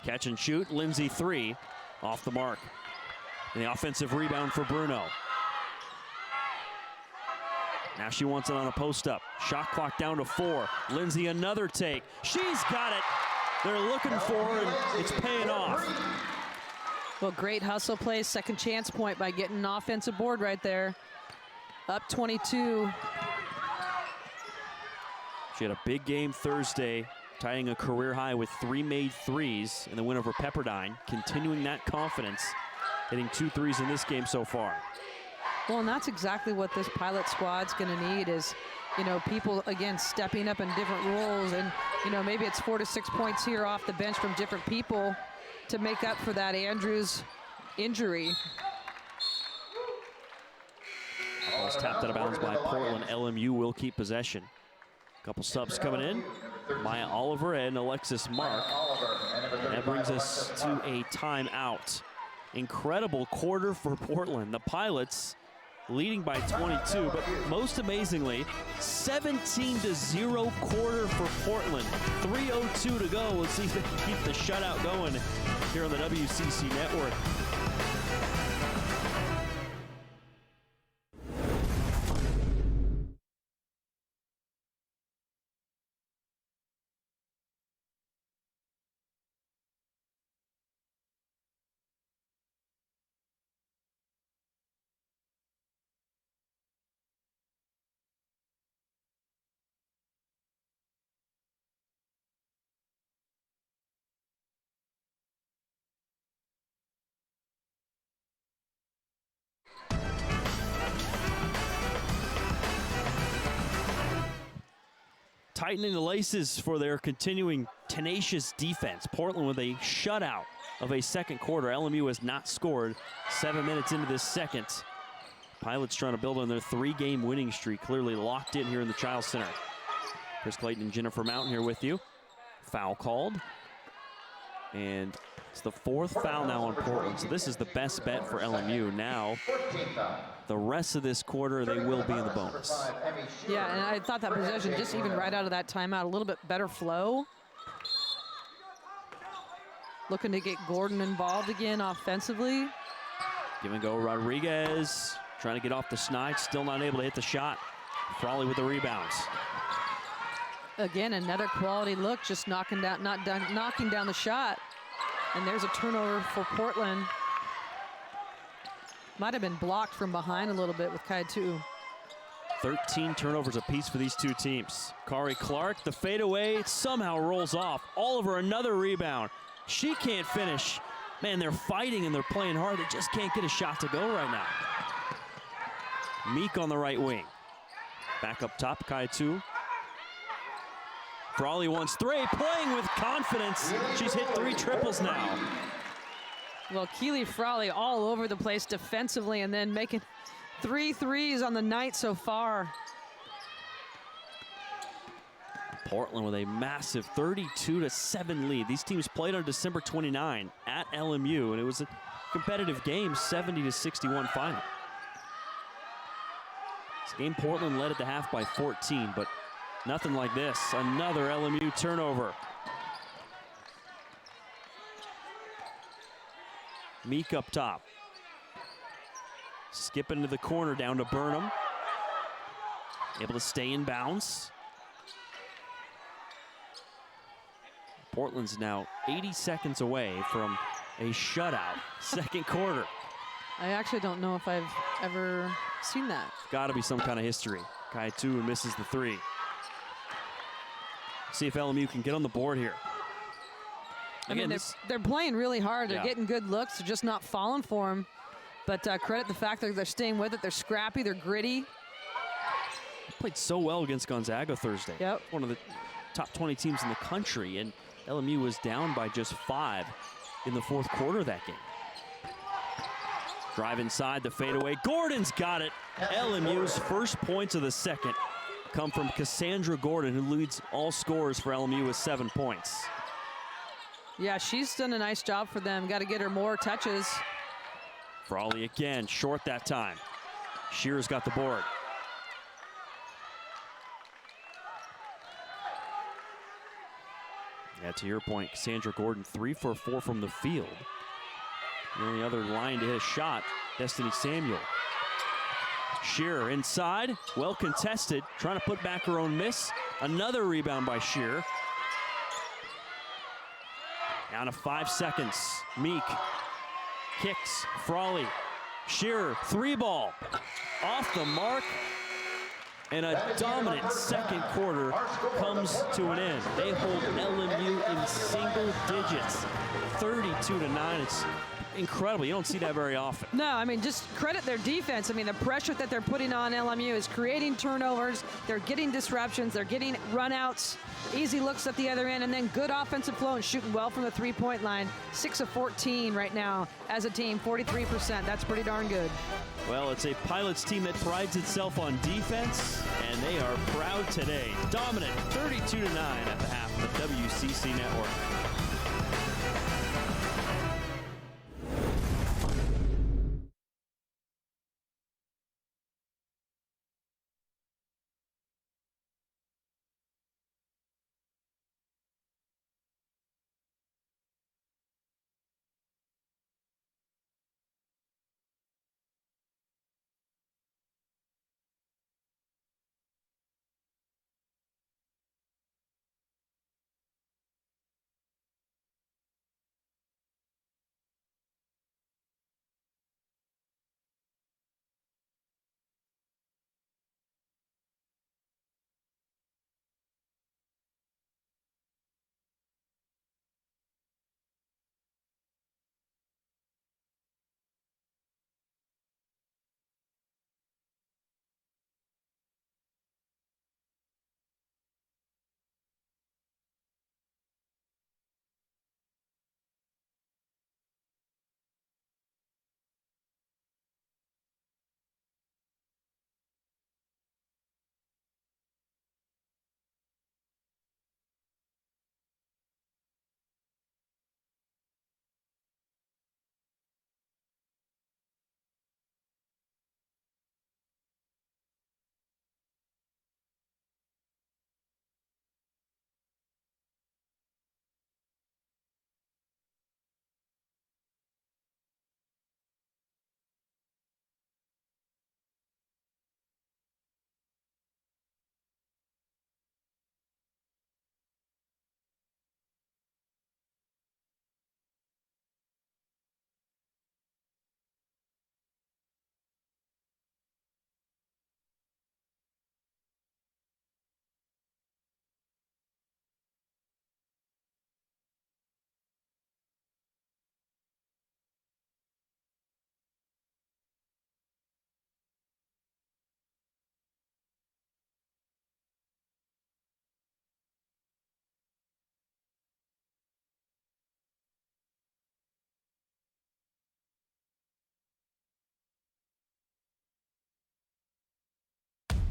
Speaker 3: Catch and shoot, Lindsay 3, off the mark. And the offensive rebound for Bruno. Now she wants it on a post-up. Shot clock down to 4. Lindsay another take. She's got it. They're looking for her, and it's paying off.
Speaker 4: Well, great hustle play, second chance point by getting an offensive board right there. Up 22.
Speaker 3: She had a big game Thursday, tying a career high with 3 made threes in the win over Pepperdine, continuing that confidence, hitting 2 threes in this game so far.
Speaker 4: Well, and that's exactly what this Pilot squad's going to need is, people, again, stepping up in different roles. And, maybe it's 4 to 6 points here off the bench from different people to make up for that Andrews injury.
Speaker 3: Ball was tapped out of bounds by Portland. LMU will keep possession. A couple subs coming in. Maya Oliver and Alexis Mark. And that brings us to a timeout. Incredible quarter for Portland. The Pilots leading by 22, but most amazingly, 17-0 quarter for Portland. 3:02 to go. We'll see if they can keep the shutout going here on the WCC Network. Tightening the laces for their continuing tenacious defense. Portland with a shutout of a second quarter. LMU has not scored 7 minutes into this second. Pilots trying to build on their 3-game winning streak, clearly locked in here in the Chiles Center. Chris Clayton and Jennifer Mountain here with you. Foul called. And it's the 4th foul now on Portland. So this is the best bet for LMU. Now, the rest of this quarter, they will be in the bonus.
Speaker 4: Yeah, and I thought that possession, just even right out of that timeout, a little bit better flow. Looking to get Gordon involved again offensively.
Speaker 3: Give and go Rodriguez, trying to get off the snide, still not able to hit the shot. Frawley with the rebounds.
Speaker 4: Again, another quality look, just knocking down the shot. And there's a turnover for Portland. Might have been blocked from behind a little bit with Kaitu.
Speaker 3: 13 turnovers apiece for these two teams. Kari Clark, the fadeaway, somehow rolls off. Oliver, another rebound. She can't finish. Man, they're fighting and they're playing hard. They just can't get a shot to go right now. Meek on the right wing. Back up top, Kaitu. Frawley wants three, playing with confidence. She's hit 3 triples now.
Speaker 4: Well, Keely Frawley all over the place defensively and then making 3 threes on the night so far.
Speaker 3: Portland with a massive 32-7 lead. These teams played on December 29 at LMU, and it was a competitive game, 70-61 final. This game, Portland led at the half by 14, but nothing like this. Another LMU turnover. Meek up top. Skip into the corner down to Burnham. Able to stay in bounds. Portland's now 80 seconds away from a shutout, second quarter.
Speaker 4: I actually don't know if I've ever seen that.
Speaker 3: Got to be some kind of history. Kaitu misses the 3. See if LMU can get on the board here. Again,
Speaker 4: they're playing really hard. They're
Speaker 3: Yeah.
Speaker 4: getting good looks. They're just not falling for them. But credit the fact that they're staying with it. They're scrappy. They're gritty.
Speaker 3: Played so well against Gonzaga Thursday.
Speaker 4: Yep.
Speaker 3: One of the top 20 teams in the country, and LMU was down by just 5 in the fourth quarter of that game. Drive inside, the fadeaway. Gordon's got it. LMU's first points of the second come from Cassandra Gordon, who leads all scorers for LMU with 7 points.
Speaker 4: Yeah, she's done a nice job for them. Got to get her more touches.
Speaker 3: Frawley again, short that time. Shear's got the board. Yeah, to your point, Cassandra Gordon 3 for 4 from the field. The only other line to hit a shot, Destiny Samuel. Shearer inside, well contested, trying to put back her own miss. Another rebound by Shearer. Down to 5 seconds. Meek kicks, Frawley. Shearer, 3-ball. Off the mark. And a dominant second quarter comes to an end. They hold LMU in single digits, 32-9. It's incredible. You don't see that very often.
Speaker 4: No, I mean, just credit their defense. I mean, the pressure that they're putting on LMU is creating turnovers. They're getting disruptions. They're getting runouts, easy looks at the other end, and then good offensive flow and shooting well from the three-point line. 6 of 14 right now as a team, 43%. That's pretty darn good.
Speaker 3: Well, it's a Pilots team that prides itself on defense, and they are proud today. Dominant, 32-9 at the half of the WCC Network.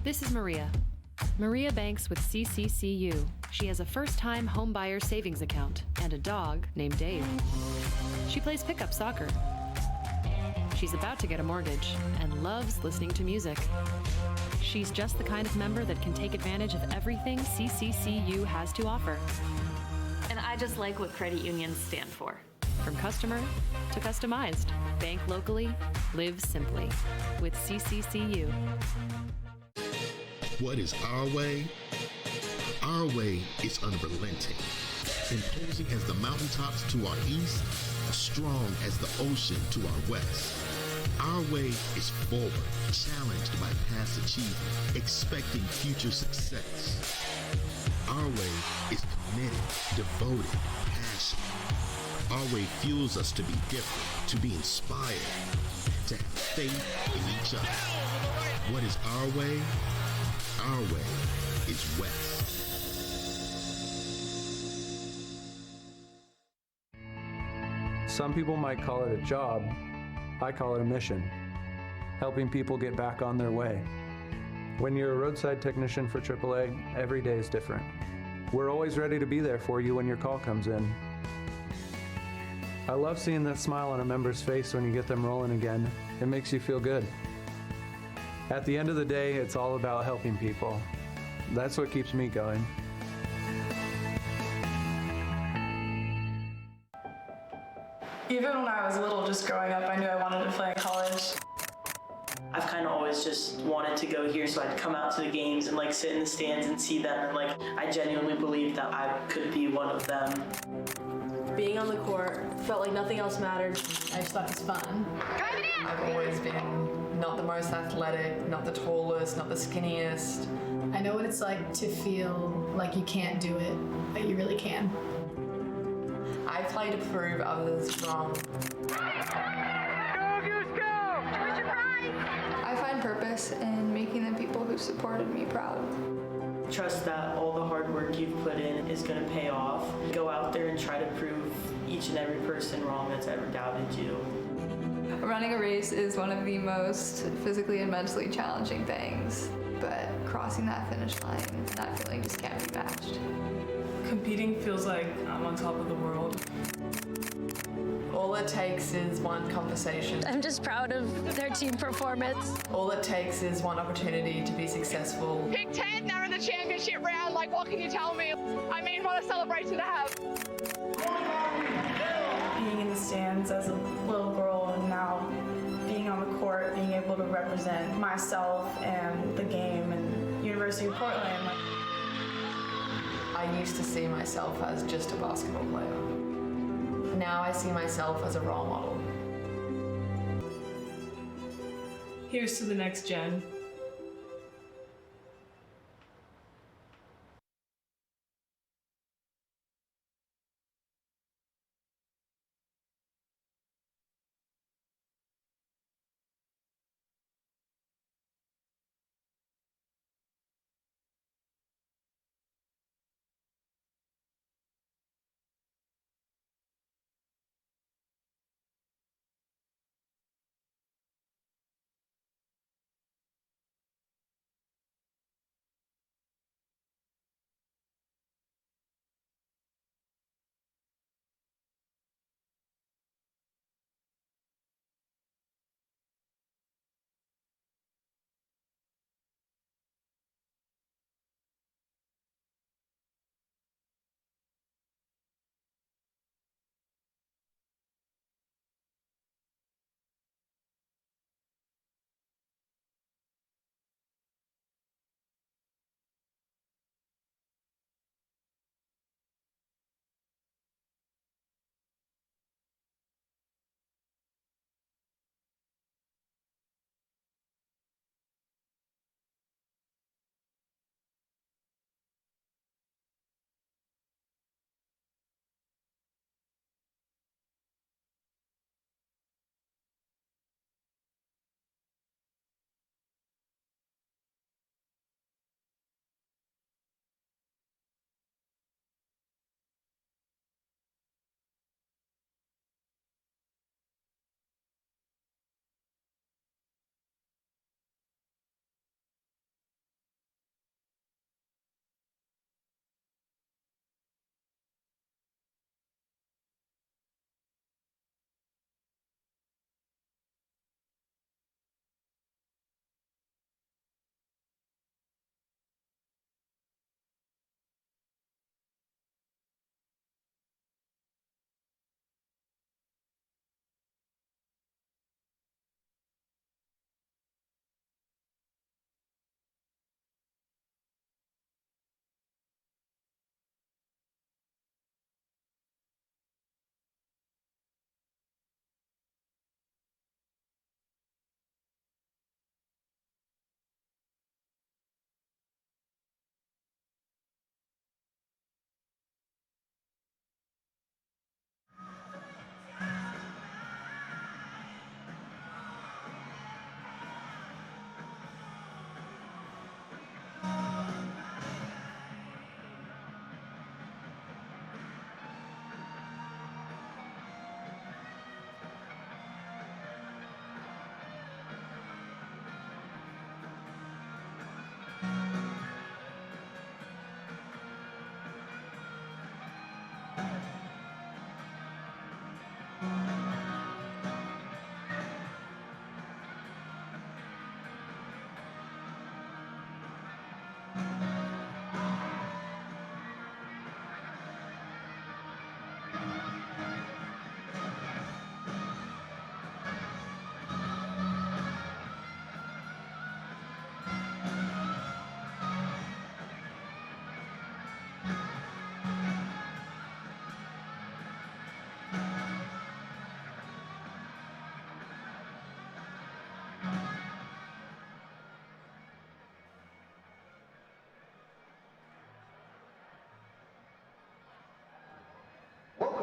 Speaker 5: This is Maria. Maria banks with CCCU. She has a first-time homebuyer savings account and a dog named Dave. She plays pickup soccer. She's about to get a mortgage and loves listening to music. She's just the kind of member that can take advantage of everything CCCU has to offer.
Speaker 6: And I just like what credit unions stand for.
Speaker 5: From customer to customized. Bank locally, live simply. With CCCU.
Speaker 7: What is our way? Our way is unrelenting, imposing as the mountaintops to our east, strong as the ocean to our west. Our way is forward, challenged by past achievement, expecting future success. Our way is committed, devoted, passionate. Our way fuels us to be different, to be inspired, to have faith in each other. What is our way? Our way is West.
Speaker 8: Some people might call it a job. I call it a mission, helping people get back on their way. When you're a roadside technician for AAA, every day is different. We're always ready to be there for you when your call comes in. I love seeing that smile on a member's face when you get them rolling again. It makes you feel good. At the end of the day, it's all about helping people. That's what keeps me going.
Speaker 9: Even when I was little, just growing up, I knew I wanted to play in college.
Speaker 10: I've kind of always just wanted to go here, so I'd come out to the games and like sit in the stands and see them, and like I genuinely believed that I could be one of them.
Speaker 11: Being on the court felt like nothing else mattered. I just thought it was fun.
Speaker 9: I've always been not the most athletic, not the tallest, not the skinniest.
Speaker 2: I know what it's like to feel like you can't do it, but you really can.
Speaker 9: I play to prove others wrong.
Speaker 11: I find purpose in making the people who supported me proud.
Speaker 10: Trust that all the hard work you've put in is going to pay off. Go out there and try to prove each and every person wrong that's ever doubted you.
Speaker 11: Running a race is one of the most physically and mentally challenging things, but crossing that finish line, that feeling just can't be matched.
Speaker 9: Competing feels like I'm on top of the world. All it takes is one conversation.
Speaker 2: I'm just proud of their team performance.
Speaker 9: All it takes is one opportunity to be successful.
Speaker 12: Pick 10, they're in the championship round. Like, what can you tell me? I mean, what a celebration to have.
Speaker 9: Being in the stands as a little girl and now being on the court, being able to represent myself and the game and University of Portland. I used to see myself as just a basketball player. Now I see myself as a role model. Here's to the next gen.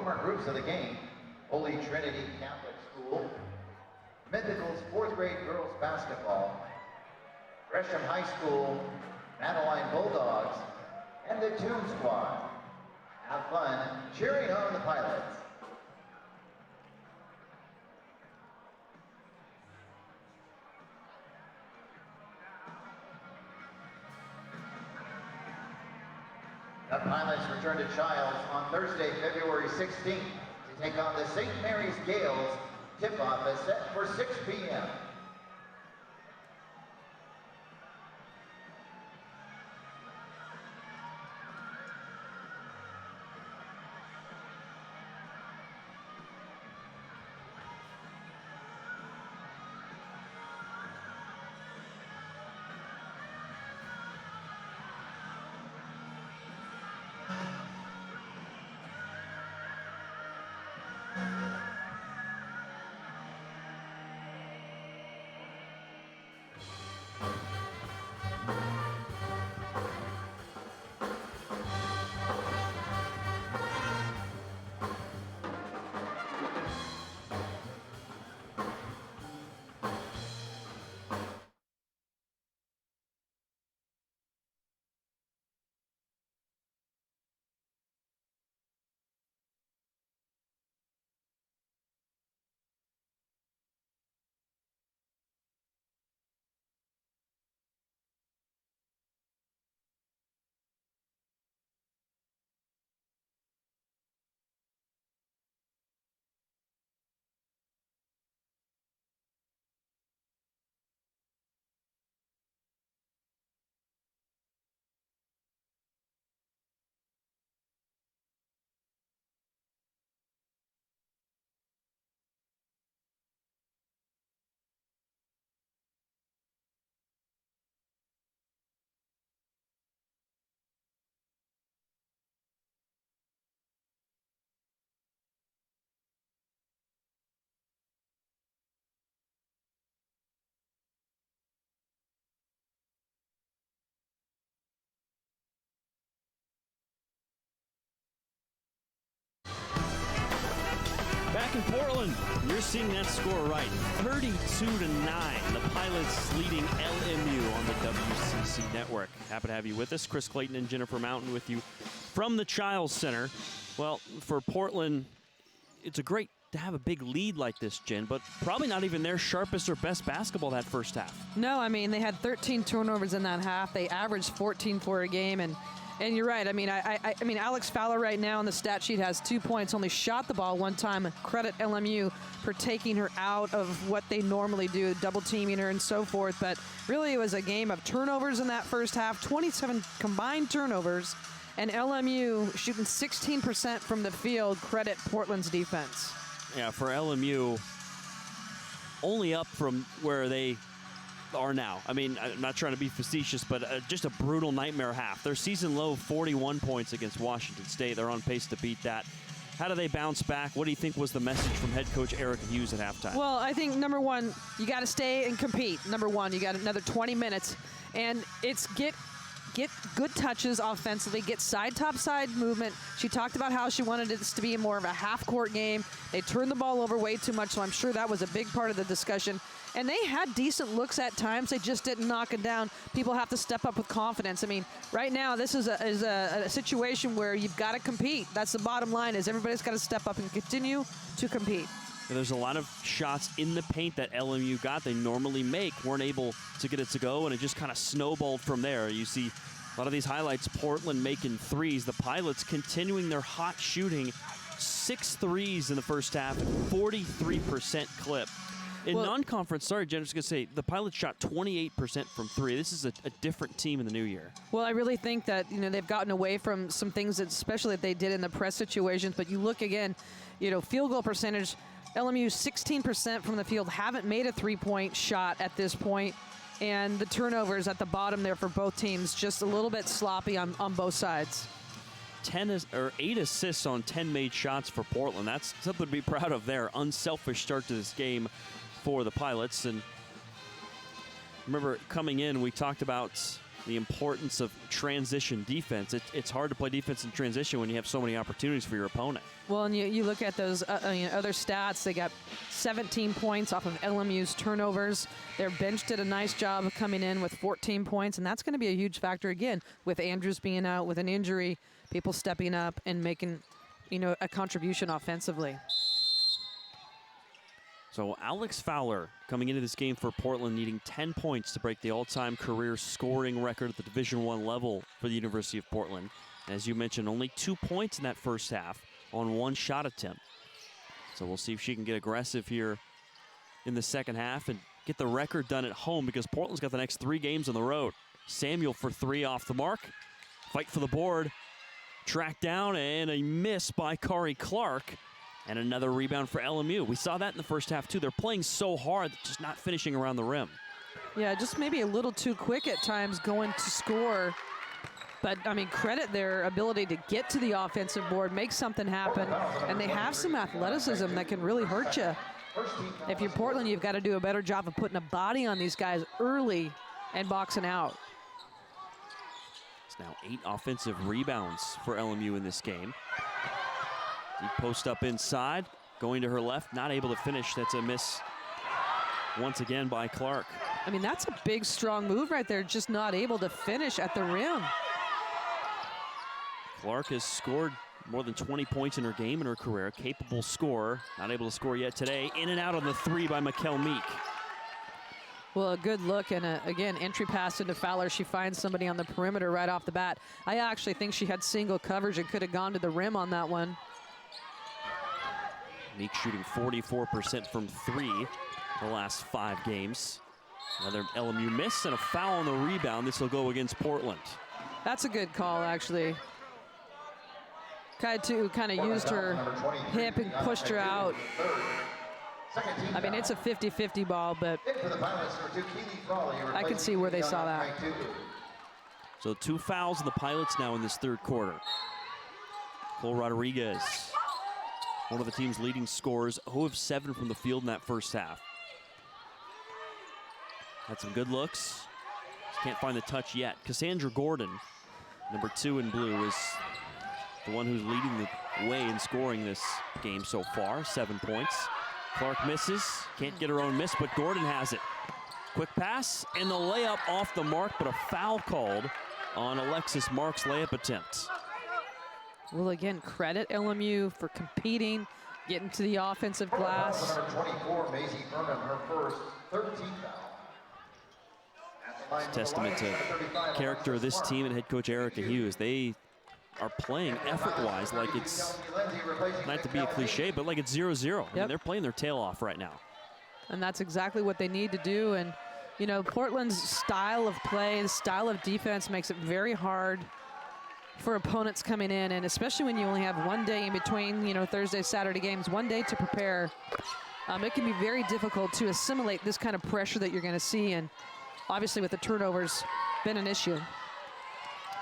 Speaker 1: welcome our groups of the game. Holy Trinity Catholic School, Mythical's 4th grade girls basketball, Gresham High School, Madeline Bulldogs, and the Toon Squad. Have fun cheering on the Pilots. The Pilots return to Childs on Thursday, February 16th to take on the St. Mary's Gales. Tip-off is set for 6 p.m.
Speaker 3: Back in Portland, you're seeing that score right. 32-9. The Pilots leading LMU on the WCC network. Happy to have you with us. Chris Clayton and Jennifer Mountain with you from the Childs Center. Well, for Portland, it's a great to have a big lead like this, Jen, but probably not even their sharpest or best basketball that first half.
Speaker 4: No, I mean, they had 13 turnovers in that half. They averaged 14 for a game, and you're right. I mean, I mean, Alex Fowler right now on the stat sheet has 2 points, only shot the ball one time. Credit LMU for taking her out of what they normally do, double teaming her and so forth. But really, it was a game of turnovers in that first half, 27 combined turnovers, and LMU shooting 16% from the field. Credit Portland's defense.
Speaker 3: Yeah, for LMU, only up from where they are now. I mean, I'm not trying to be facetious, but just a brutal nightmare half. Their season low, 41 points against Washington State. They're on pace to beat that. How do they bounce back? What do you think was the message from head coach Erica Hughes at halftime?
Speaker 4: Well, I think, number one, you got to stay and compete. Number one, you got another 20 minutes. And it's get good touches offensively, get side-top-side movement. She talked about how she wanted this to be more of a half-court game. They turned the ball over way too much, so I'm sure that was a big part of the discussion. And they had decent looks at times. They just didn't knock it down. People have to step up with confidence. I mean, right now, this is a situation where you've got to compete. That's the bottom line, is everybody's got to step up and continue to compete.
Speaker 3: There's a lot of shots in the paint that LMU got. They normally make, weren't able to get it to go, and it just kind of snowballed from there. You see a lot of these highlights, Portland making threes. The Pilots continuing their hot shooting, 6 threes in the first half, 43% clip. In non-conference, sorry, Jen, I was going to say, the Pilots shot 28% from 3. This is a different team in the new year.
Speaker 4: Well, I really think that, they've gotten away from some things, that, especially that they did in the press situations. But you look again, field goal percentage, LMU 16% from the field, haven't made a three-point shot at this point. And the turnovers at the bottom there for both teams, just a little bit sloppy on both sides.
Speaker 3: 8 assists on 10 made shots for Portland. That's something to be proud of there. Unselfish start to this game for the Pilots. And remember, coming in, we talked about the importance of transition defense. It's hard to play defense in transition when you have so many opportunities for your opponent.
Speaker 4: Well, and you look at those other stats. They got 17 points off of LMU's turnovers. Their bench did a nice job of coming in with 14 points, and that's going to be a huge factor again with Andrews being out with an injury, people stepping up and making, a contribution offensively.
Speaker 3: So Alex Fowler coming into this game for Portland needing 10 points to break the all-time career scoring record at the Division I level for the University of Portland. As you mentioned, only 2 points in that first half on 1 shot attempt. So we'll see if she can get aggressive here in the second half and get the record done at home, because Portland's got the next 3 games on the road. Samuel for 3 off the mark. Fight for the board. Tracked down, and a miss by Kari Clark. And another rebound for LMU. We saw that in the first half, too. They're playing so hard, just not finishing around the rim.
Speaker 4: Yeah, just maybe a little too quick at times going to score. But, credit their ability to get to the offensive board, make something happen. And they have some athleticism that can really hurt you. If you're Portland, you've got to do a better job of putting a body on these guys early and boxing out.
Speaker 3: It's now 8 offensive rebounds for LMU in this game. Deep post up inside, going to her left, not able to finish. That's a miss once again by Clark.
Speaker 4: That's a big, strong move right there, just not able to finish at the rim.
Speaker 3: Clark has scored more than 20 points in her game in her career. Capable scorer, not able to score yet today. In and out on the 3 by Mikkel Meek.
Speaker 4: Well, a good look, and again, entry pass into Fowler. She finds somebody on the perimeter right off the bat. I actually think she had single coverage and could have gone to the rim on that one.
Speaker 3: Meek shooting 44% from 3 the last 5 games. Another LMU miss and a foul on the rebound. This will go against Portland.
Speaker 4: That's a good call, actually. Kind of used her hip and pushed her out. It's a 50-50 ball, but I can see where they saw that.
Speaker 3: So 2 fouls in the Pilots now in this third quarter. Cole Rodriguez, one of the team's leading scorers, 0 of 7 from the field in that first half. Had some good looks. Just can't find the touch yet. Cassandra Gordon, number 2 in blue, is the one who's leading the way in scoring this game so far, 7 points. Clark misses, can't get her own miss, but Gordon has it. Quick pass, and the layup off the mark, but a foul called on Alexis Mark's layup attempt.
Speaker 4: Well, again, credit LMU for competing, getting to the offensive glass.
Speaker 1: Number 24, Maisie Burnham, her first 13th foul.
Speaker 3: It's a testament to character of this team and head coach Erica Hughes. They are playing effort-wise like it's, not to be a cliche, but like it's 0-0.
Speaker 4: Yep.
Speaker 3: They're playing their tail off right now.
Speaker 4: And that's exactly what they need to do. And, Portland's style of play, the style of defense makes it very hard for opponents coming in, and especially when you only have 1 day in between, Thursday, Saturday games, 1 day to prepare. It can be very difficult to assimilate this kind of pressure that you're going to see, and obviously with the turnovers, been an issue.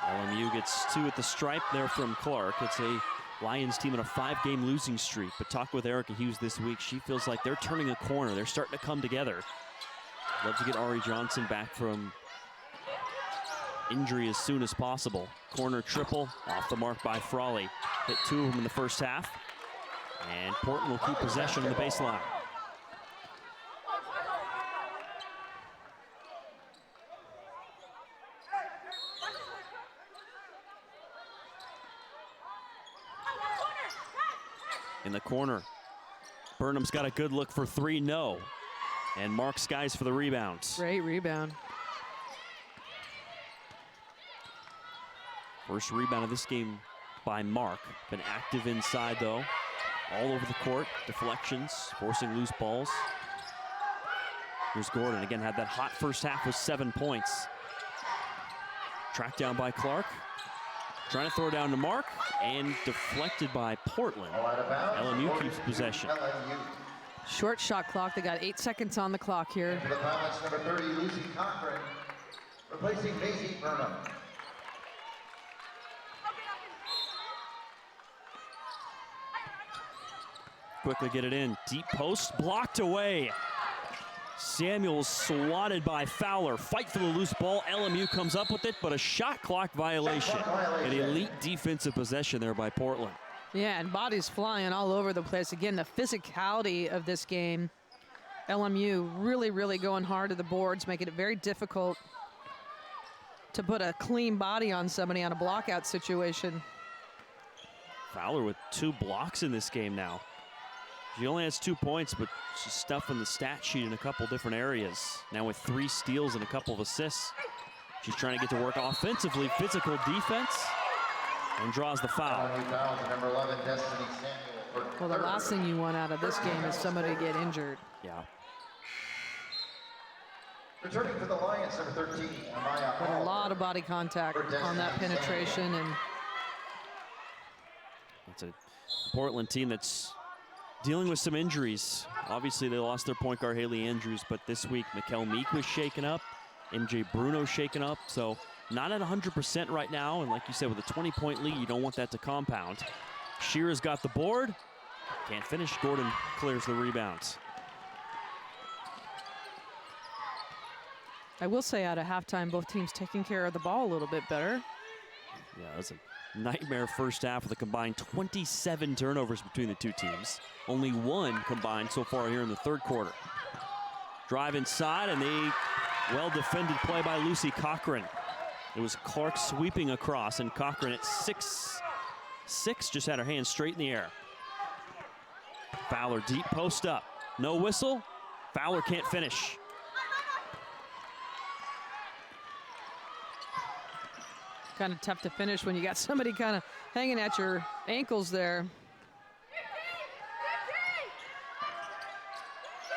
Speaker 3: LMU gets 2 at the stripe there from Clark. It's a Lions team on a 5-game losing streak, but talk with Erica Hughes this week. She feels like they're turning a corner. They're starting to come together. Love to get Ari Johnson back from injury as soon as possible. Corner triple off the mark by Frawley. Hit 2 of them in the first half. And Portland will keep possession on the baseline. In the corner, Burnham's got a good look for 3, no. And Mark Skies for the rebounds.
Speaker 4: Great rebound.
Speaker 3: First rebound of this game by Mark. Been active inside, though. All over the court. Deflections, forcing loose balls. Here's Gordon. Again, had that hot first half with 7 points. Tracked down by Clark. Trying to throw down to Mark, and deflected by Portland. LMU keeps possession.
Speaker 4: Short shot clock. They got 8 seconds on the clock here.
Speaker 1: For the Pilots, number 30, Lucy Cochran, replacing Maisie Burnham.
Speaker 3: Quickly get it in. Deep post, blocked away. Samuels swatted by Fowler. Fight for the loose ball. LMU comes up with it, but a shot clock violation. An elite defensive possession there by Portland.
Speaker 4: Yeah, and bodies flying all over the place. Again, the physicality of this game. LMU really, really going hard to the boards, making it very difficult to put a clean body on somebody on a blockout situation.
Speaker 3: Fowler with 2 blocks in this game now. She only has 2 points, but she's stuffing the stat sheet in a couple different areas. Now with 3 steals and a couple of assists. She's trying to get to work offensively, physical defense, and draws the foul.
Speaker 4: Well, the last thing you want out of this game is somebody to get injured.
Speaker 3: Yeah.
Speaker 1: Returning for the Lions, number 13,
Speaker 4: But a lot of body contact on that penetration, and
Speaker 3: it's a Portland team that's dealing with some injuries. Obviously, they lost their point guard, Haley Andrews, but this week, Mikkel Meek was shaken up. MJ Bruno shaken up, so not at 100% right now. And like you said, with a 20-point lead, you don't want that to compound. Shearer's got the board. Can't finish. Gordon clears the rebounds.
Speaker 4: I will say out of halftime, both teams taking care of the ball a little bit better.
Speaker 3: Yeah, that's a nightmare first half with a combined 27 turnovers between the 2 teams. Only 1 combined so far here in the 3rd quarter. Drive inside, and the well-defended play by Lucy Cochran. It was Clark sweeping across, and Cochran at 6'6", just had her hands straight in the air. Fowler deep post up. No whistle. Fowler can't finish.
Speaker 4: Kind of tough to finish when you got somebody kind of hanging at your ankles there.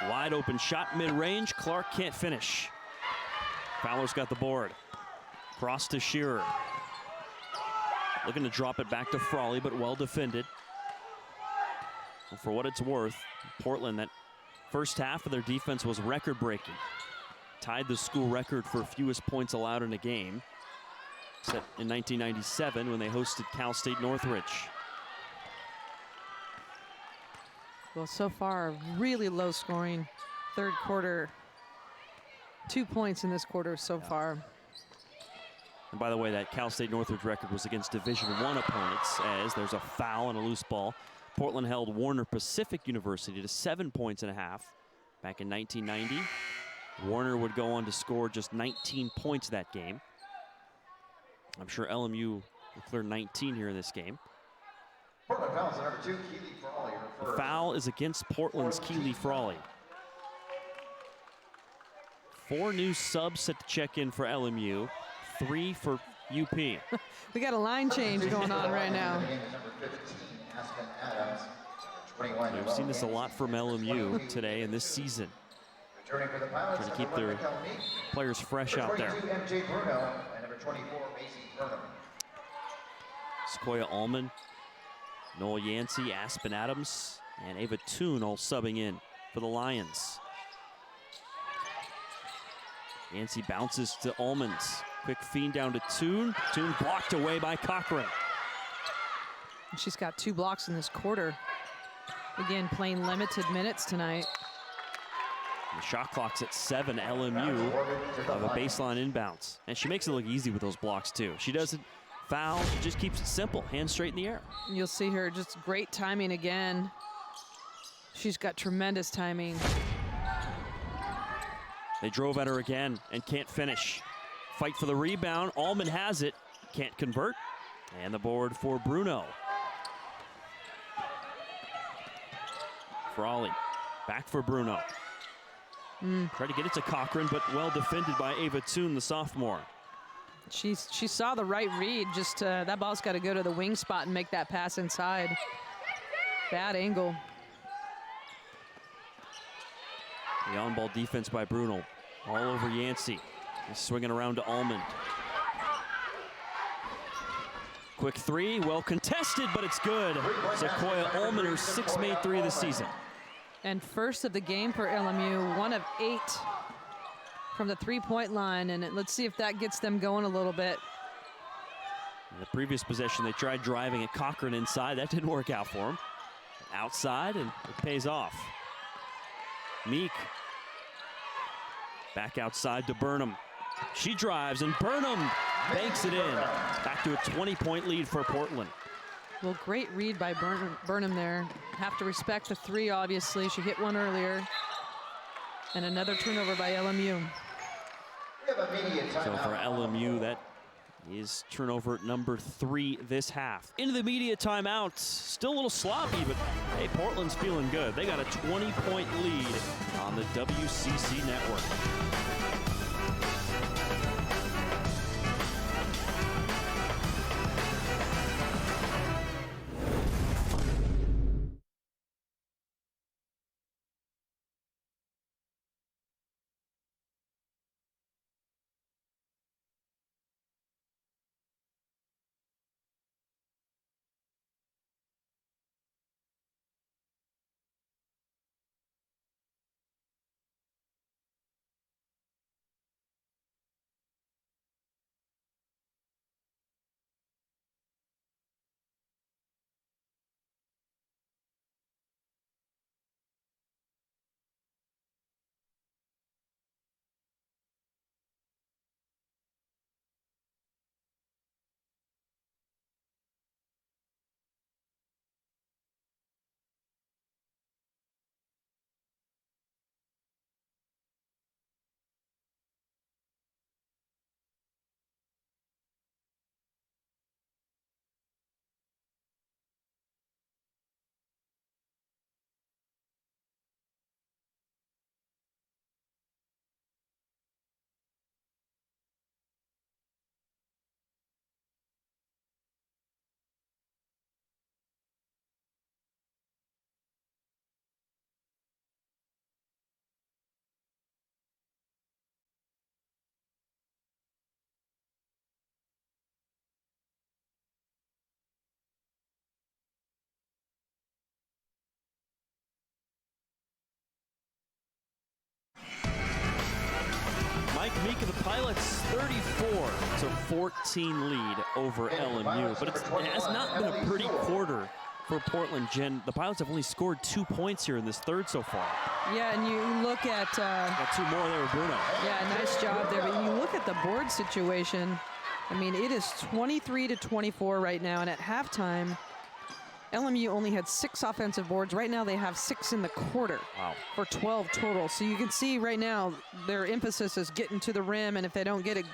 Speaker 3: Wide open shot mid-range. Clark can't finish. Fowler's got the board. Cross to Shearer. Looking to drop it back to Frawley, but well defended. And for what it's worth, Portland, that first half of their defense was record-breaking. Tied the school record for fewest points allowed in a game, set in 1997 when they hosted Cal State Northridge.
Speaker 4: Well, so far, really low scoring 3rd quarter. 2 points in this quarter so far.
Speaker 3: And by the way, that Cal State Northridge record was against Division I opponents, as there's a foul and a loose ball. Portland held Warner Pacific University to 7 points and a half back in 1990. Warner would go on to score just 19 points that game. I'm sure LMU will clear 19 here in this game.
Speaker 1: Portland fouls number 2, Keely Frawley.
Speaker 3: The foul is against Portland's Keely Frawley. 4 new subs set to check in for LMU, 3 for UP.
Speaker 4: We got a line change going on right now.
Speaker 3: We've seen this a lot from LMU today and this season. Trying to keep their players fresh out there. Sequoia Allman, Noel Yancey, Aspen Adams, and Ava Toon all subbing in for the Lions. Yancey bounces to Allman's. Quick feed down to Toon. Toon blocked away by Cochran.
Speaker 4: She's got 2 blocks in this quarter. Again, playing limited minutes tonight.
Speaker 3: The shot clock's at 7, LMU of a baseline inbounds. And she makes it look easy with those blocks too. She doesn't foul, she just keeps it simple, hands straight in the air.
Speaker 4: You'll see her, just great timing again. She's got tremendous timing.
Speaker 3: They drove at her again and can't finish. Fight for the rebound, Allman has it, can't convert. And the board for Bruno. Frawley, back for Bruno. Tried to get it to Cochran, but well defended by Ava Toon, the sophomore.
Speaker 4: She saw the right read, just that ball's got to go to the wing spot and make that pass inside. Bad angle.
Speaker 3: The on-ball defense by Bruno, all over Yancey. He's swinging around to Allman. Quick 3, well contested, but it's good. Sequoia Allman, her 6th made 3 of the season.
Speaker 4: And first of the game for LMU, 1 of 8 from the 3-point line, and let's see if that gets them going a little bit.
Speaker 3: In the previous possession, they tried driving at Cochran inside. That didn't work out for him. Outside, and it pays off. Meek Back outside to Burnham. She drives, and Burnham banks it in. Back to a 20-point lead for Portland.
Speaker 4: Well, great read by Burnham there. Have to respect the three, obviously. She hit one earlier. And another turnover by LMU.
Speaker 3: So for LMU, that is turnover number 3 this half. Into the media timeout. Still a little sloppy, but hey, Portland's feeling good. They got a 20-point lead on the WCC network. Mike Meek of the Pilots, 34. It's a 14 lead over LMU, but it has not been a pretty quarter for Portland. Jen, the Pilots have only scored 2 points here in this third so far.
Speaker 4: Yeah, and you look at...
Speaker 3: got 2 more there with Bruno.
Speaker 4: Yeah, nice job there, but you look at the board situation. I mean, it is 23-24 right now, and at halftime, LMU only had 6 offensive boards. Right now they have 6 in the quarter.
Speaker 3: Wow.
Speaker 4: For 12 total. So you can see right now their emphasis is getting to the rim, and if they don't get it,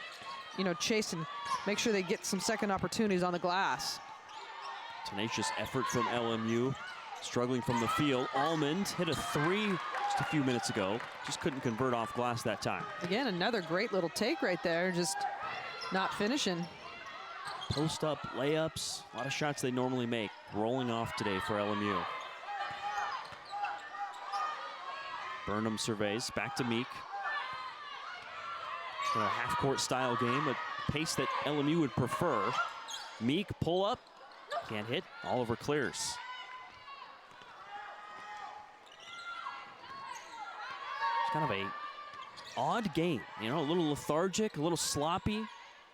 Speaker 4: chase and make sure they get some second opportunities on the glass.
Speaker 3: Tenacious effort from LMU. Struggling from the field. Almond hit a 3 just a few minutes ago. Just couldn't convert off glass that time.
Speaker 4: Again, another great little take right there. Just not finishing.
Speaker 3: Post-up layups, a lot of shots they normally make, rolling off today for LMU. Burnham surveys, back to Meek. It's a half-court style game, a pace that LMU would prefer. Meek, pull up, can't hit, Oliver clears. It's kind of a odd game, a little lethargic, a little sloppy.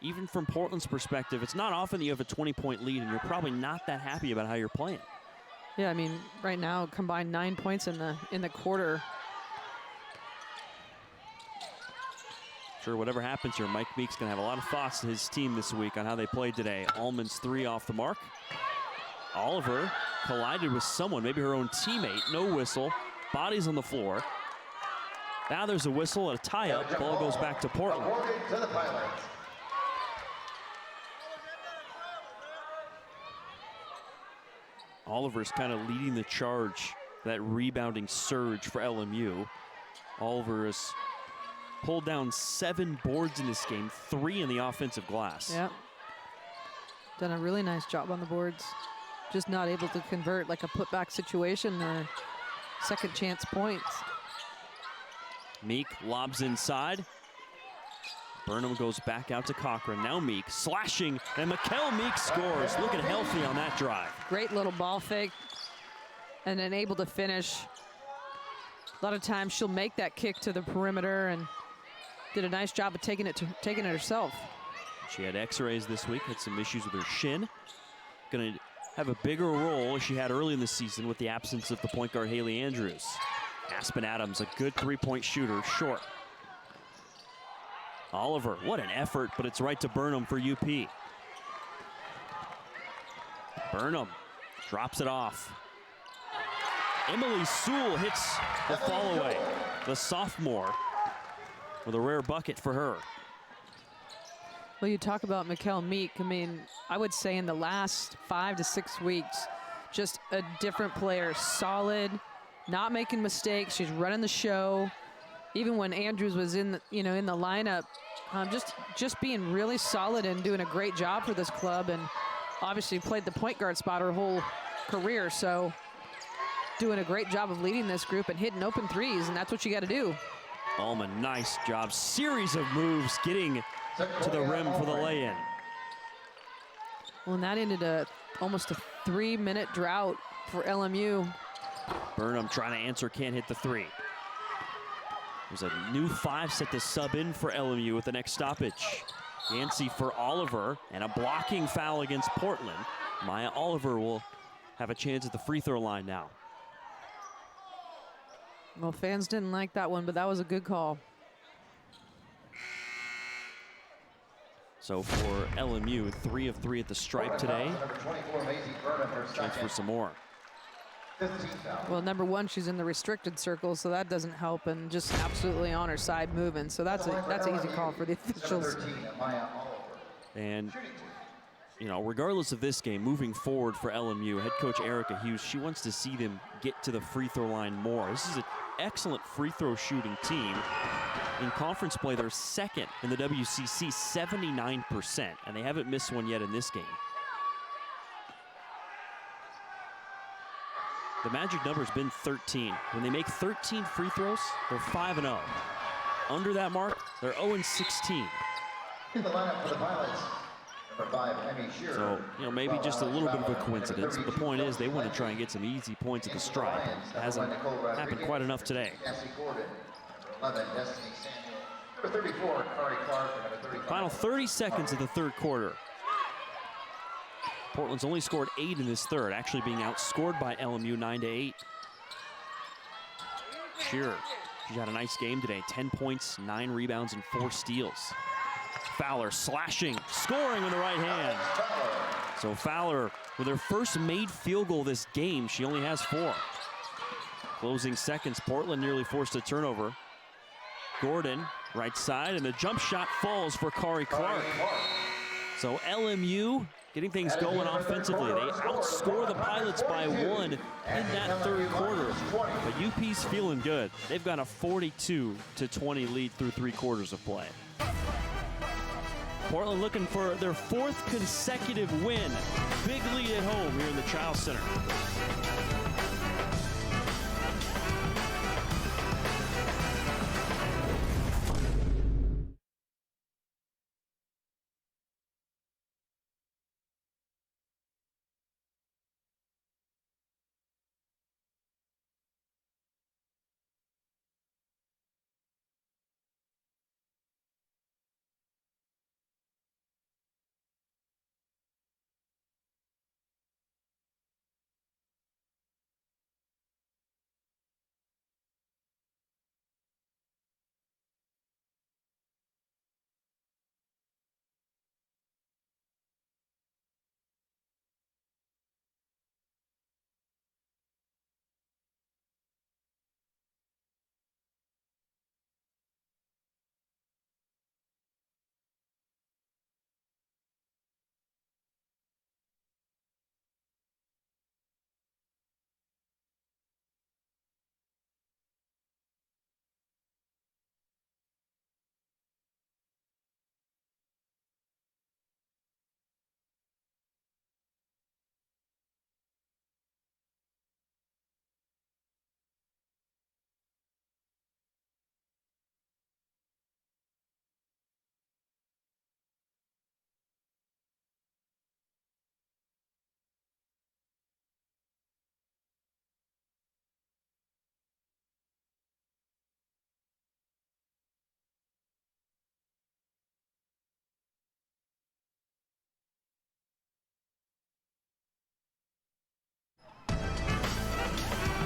Speaker 3: Even from Portland's perspective, it's not often that you have a 20-point lead and you're probably not that happy about how you're playing.
Speaker 4: Yeah, I mean, right now, combined 9 points in the quarter.
Speaker 3: Sure, whatever happens here, Mike Meek's going to have a lot of thoughts to his team this week on how they played today. Allman's 3 off the mark. Oliver collided with someone, maybe her own teammate. No whistle. Bodies on the floor. Now there's a whistle, a tie-up. Ball goes back to Portland.
Speaker 1: To the Pilots.
Speaker 3: Oliver's kind of leading the charge, that rebounding surge for LMU. Oliver has pulled down 7 boards in this game, 3 in the offensive glass.
Speaker 4: Yep. Done a really nice job on the boards. Just not able to convert like a putback situation or second chance points.
Speaker 3: Meek lobs inside. Burnham goes back out to Cochran. Now Meek slashing, and Mikkel Meek scores. Looking healthy on that drive.
Speaker 4: Great little ball fake, and then able to finish. A lot of times she'll make that kick to the perimeter, and did a nice job of taking it herself.
Speaker 3: She had x-rays this week, had some issues with her shin. Going to have a bigger role as she had early in the season with the absence of the point guard Haley Andrews. Aspen Adams, a good 3-point shooter, short. Oliver, what an effort, but it's right to Burnham for UP. Burnham drops it off. Emily Sewell hits the fall away. The sophomore with a rare bucket for her.
Speaker 4: Well, you talk about Mikkel Meek. I mean, I would say in the last 5 to 6 weeks, just a different player, solid, not making mistakes. She's running the show. Even when Andrews was in the lineup, just being really solid and doing a great job for this club. And obviously played the point guard spot her whole career. So doing a great job of leading this group and hitting open threes, and that's what you got to do.
Speaker 3: Allman, nice job. Series of moves getting to the rim for the lay-in.
Speaker 4: Well, and that ended almost a 3-minute drought for LMU.
Speaker 3: Burnham trying to answer, can't hit the three. There's a new 5 set to sub in for LMU with the next stoppage. Yancey for Oliver, and a blocking foul against Portland. Maya Oliver will have a chance at the free throw line now.
Speaker 4: Well, fans didn't like that one, but that was a good call.
Speaker 3: So for LMU, 3 of 3 at the stripe today. Chance for some more.
Speaker 4: Well, number 1, she's in the restricted circle, so that doesn't help, and just absolutely on her side moving. So that's an easy call for the officials.
Speaker 3: And regardless of this game, moving forward for LMU, head coach Erica Hughes, she wants to see them get to the free throw line more. This is an excellent free throw shooting team. In conference play, they're second in the WCC, 79%, and they haven't missed one yet in this game. The magic number has been 13. When they make 13 free throws, they're 5-0. Under that mark, they're 0-16.
Speaker 1: In the lineup for the Pilots, number 5, Emmy Shearer.
Speaker 3: So, maybe just a little bit of a coincidence, but the point is they want to try and get some easy points at the stripe. It hasn't happened quite enough today.
Speaker 1: Gordon, number 11, Destiny Samuel, number 34, Kari Clark, and number 35.
Speaker 3: Final 30 seconds of the third quarter. Portland's only scored 8 in this third, actually being outscored by LMU 9-8. Shearer, she's had a nice game today. 10 points, 9 rebounds, and 4 steals. Fowler slashing, scoring with the right hand. So Fowler, with her first made field goal this game, she only has 4. Closing seconds, Portland nearly forced a turnover. Gordon, right side, and the jump shot falls for Kari Clark. So LMU getting things going offensively. They outscore the Pilots by 1 in that third quarter. But UP's feeling good. They've got a 42-20 lead through 3 quarters of play. Portland looking for their 4th consecutive win. Big lead at home here in the Child Center.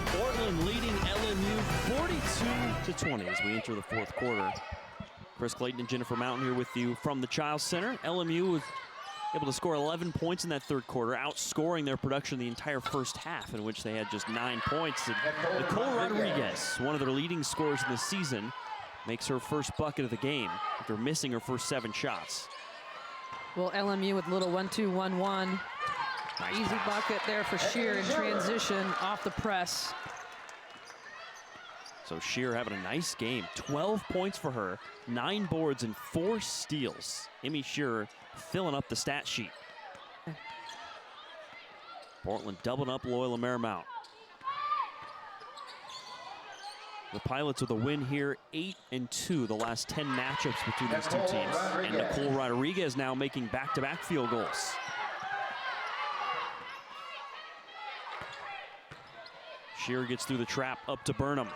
Speaker 3: Portland leading LMU 42-20 as we enter the fourth quarter. Chris Clayton and Jennifer Mountain here with you from the Chiles Center. LMU was able to score 11 points in that third quarter, outscoring their production the entire first half, in which they had just 9 points. And Nicole Rodriguez, one of their leading scorers in the season, makes her first bucket of the game after missing her first 7 shots.
Speaker 4: Well, LMU with a little 1-2-1-1.
Speaker 3: Nice
Speaker 4: Easy
Speaker 3: pass.
Speaker 4: bucket there for Shear in transition off the press.
Speaker 3: So Shear having a nice game. 12 points for her, 9 boards and 4 steals. Emmy Shear filling up the stat sheet. Portland doubling up Loyola Marymount. The Pilots with a win here, 8-2, the last 10 matchups between these two teams. And Nicole Rodriguez now making back-to-back field goals. Shear gets through the trap, up to Burnham.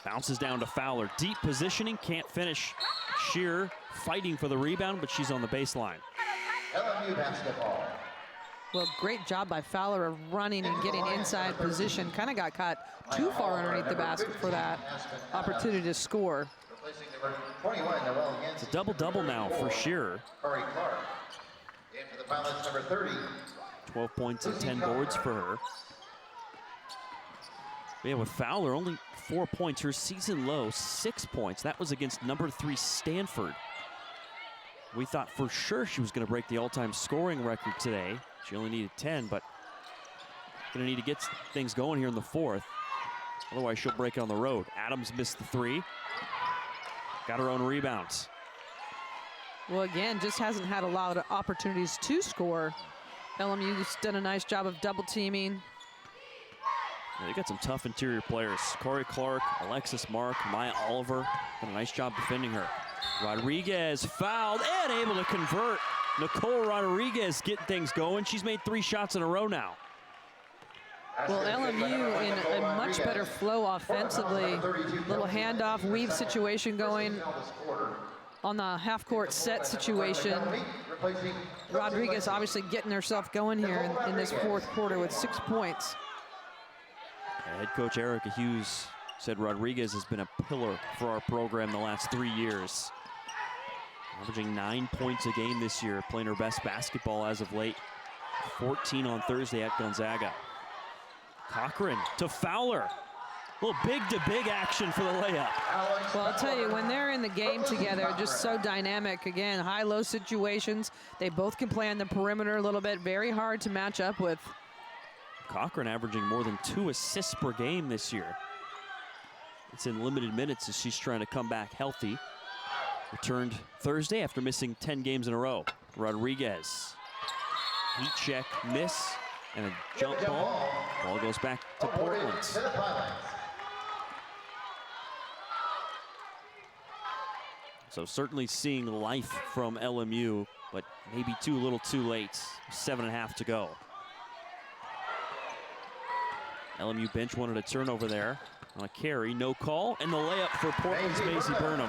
Speaker 3: Bounces down to Fowler. Deep positioning, can't finish. Shear fighting for the rebound, but she's on the baseline.
Speaker 1: LMU basketball.
Speaker 4: Well, great job by Fowler of running and getting inside position. Kind of got caught too far underneath the basket for that opportunity to score.
Speaker 1: Replacing number 21, Noelle Yancey.
Speaker 3: It's a double-double now for Shearer.
Speaker 1: Corey Clark. In for the Pilots, number 30.
Speaker 3: 12 points and 10 boards for her. Yeah, with Fowler, only 4 points. Her season low, 6 points. That was against number 3 Stanford. We thought for sure she was going to break the all-time scoring record today. She only needed 10, but going to need to get things going here in the fourth. Otherwise, she'll break it on the road. Adams missed the 3. Got her own rebounds.
Speaker 4: Well, again, just hasn't had a lot of opportunities to score. LMU's done a nice job of double teaming.
Speaker 3: Yeah, they got some tough interior players. Corey Clark, Alexis Mark, Maya Oliver. Done a nice job defending her. Rodriguez fouled and able to convert. Nicole Rodriguez getting things going. She's made 3 shots in a row now.
Speaker 4: Well, LMU in a much better flow offensively. Little handoff, weave situation going on the half-court set situation. Rodriguez obviously getting herself going here in this fourth quarter with 6 points.
Speaker 3: Head coach Erica Hughes said Rodriguez has been a pillar for our program the last 3 years. Averaging 9 points a game this year, playing her best basketball as of late. 14 on Thursday at Gonzaga. Cochran to Fowler. A little big-to-big action for the layup.
Speaker 4: Well, I'll tell you, when they're in the game together, just so dynamic. Again, high-low situations. They both can play on the perimeter a little bit. Very hard to match up with.
Speaker 3: Cochran averaging more than 2 assists per game this year. It's in limited minutes as she's trying to come back healthy. Returned Thursday after missing 10 games in a row. Rodriguez. Heat check, miss, and a jump ball. Ball goes back to Portland. So certainly seeing life from LMU, but maybe a little too late. 7.5 to go. LMU bench wanted a turnover there on a carry, no call, and the layup for Portland's Maisie Burnham.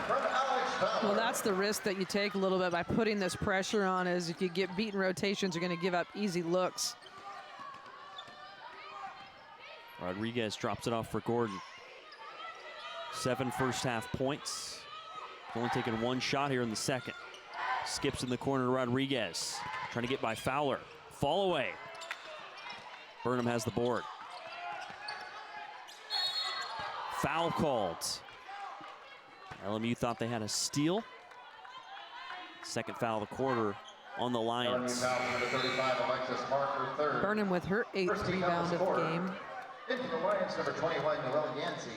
Speaker 4: Well, that's the risk that you take a little bit by putting this pressure on, is if you get beaten rotations, you're going to give up easy looks.
Speaker 3: Rodriguez drops it off for Gordon. 7 first half points. Only taking 1 shot here in the second. Skips in the corner to Rodriguez. Trying to get by Fowler. Fall away. Burnham has the board. Foul called. LMU thought they had a steal. Second foul of the quarter on the Lions.
Speaker 4: Burnham with her 8th rebound of the game.
Speaker 1: Into the Lions, number 21, Noelle Yancey.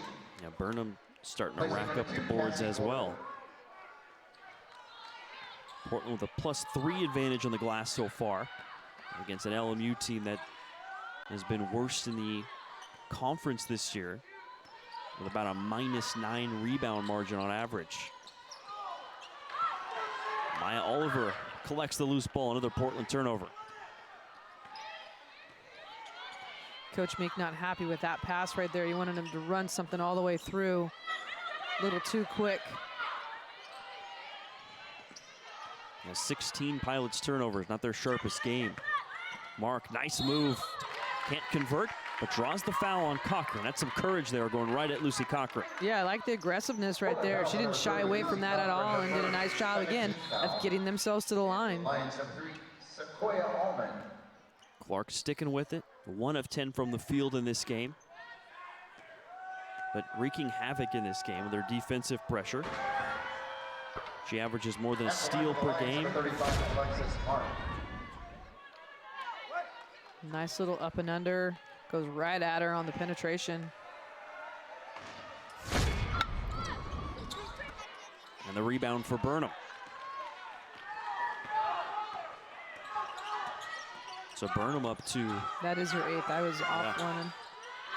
Speaker 3: Yeah, Burnham starting to rack up the boards as well. Portland with a +3 advantage on the glass so far against an LMU team that has been worst in the conference this year, with about a -9 rebound margin on average. Maya Oliver collects the loose ball, another Portland turnover.
Speaker 4: Coach Meek not happy with that pass right there. He wanted him to run something all the way through. A little too quick.
Speaker 3: 16 Pilots turnovers, not their sharpest game. Mark, nice move. Can't convert. but draws the foul on Cochran. That's some courage there, going right at Lucy Cochran.
Speaker 4: Yeah, I like the aggressiveness right there. She didn't shy away from that at all and did a nice job again of getting themselves to the line.
Speaker 3: Clark sticking with it, 1 of 10 from the field in this game, but wreaking havoc in this game with their defensive pressure. She averages more than a steal per game.
Speaker 4: Nice little up and under. Goes right at her on the penetration.
Speaker 3: And the rebound for Burnham. So Burnham up 2.
Speaker 4: That is her 8th. I was off one.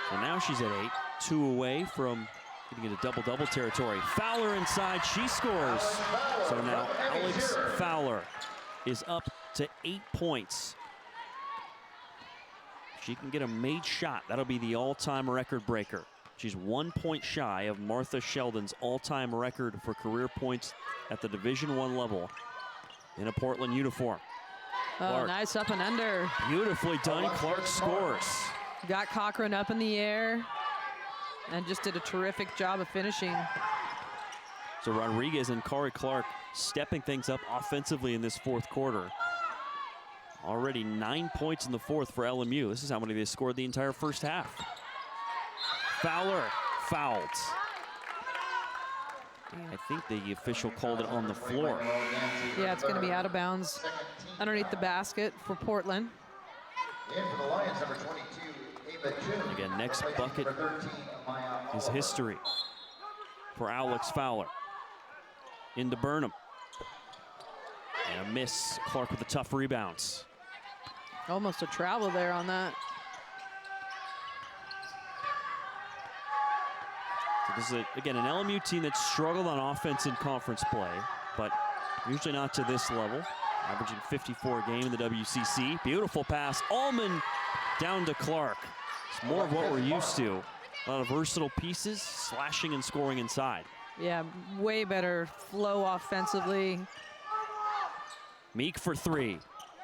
Speaker 3: So now she's at 8, 2 away from getting into double-double territory. Fowler inside, she scores. So now Alex Fowler is up to 8 points. If she can get a made shot, that'll be the all-time record breaker. She's 1 point shy of Martha Sheldon's all-time record for career points at the Division I level in a Portland uniform.
Speaker 4: Oh,
Speaker 3: Clark. Nice
Speaker 4: up and under.
Speaker 3: Beautifully done. Clark scores.
Speaker 4: Got Cochran up in the air and just did a terrific job of finishing.
Speaker 3: So Rodriguez and Kari Clark stepping things up offensively in this 4th quarter. Already 9 points in the 4th for LMU. This is how many they scored the entire first half. Fowler fouled. I think the official called it on the floor.
Speaker 4: Yeah, it's going to be out of bounds underneath the basket for Portland.
Speaker 3: Again, next bucket is history for Alex Fowler. Into Burnham. And a miss. Clark with the tough rebounds.
Speaker 4: Almost a travel there on that.
Speaker 3: So this is, again, an LMU team that struggled on offense in conference play, but usually not to this level. Averaging 54 a game in the WCC. Beautiful pass. Allman down to Clark. It's more of what we're used to. A lot of versatile pieces, slashing and scoring inside.
Speaker 4: Yeah, way better flow offensively.
Speaker 3: Meek for 3.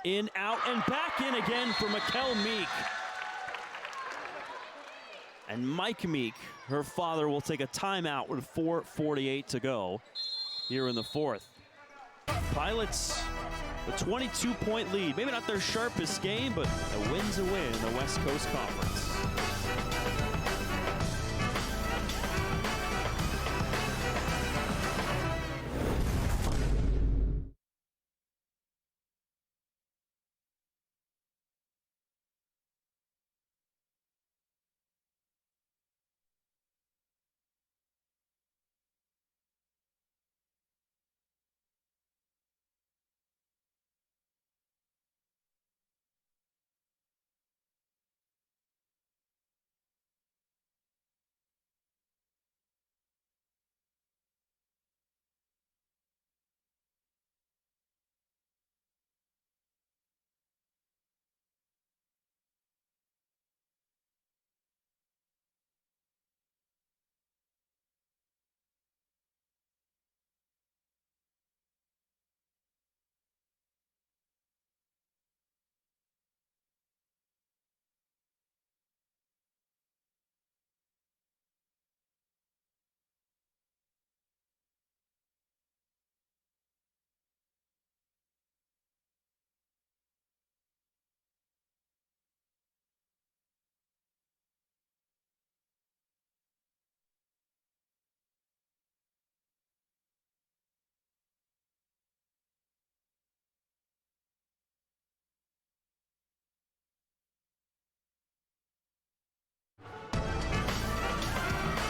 Speaker 3: In, out, and back in again for Mikkel Meek. And Mike Meek, her father, will take a timeout with 4:48 to go here in the 4th. Pilots, a 22-point lead. Maybe not their sharpest game, but a win's a win in the West Coast Conference.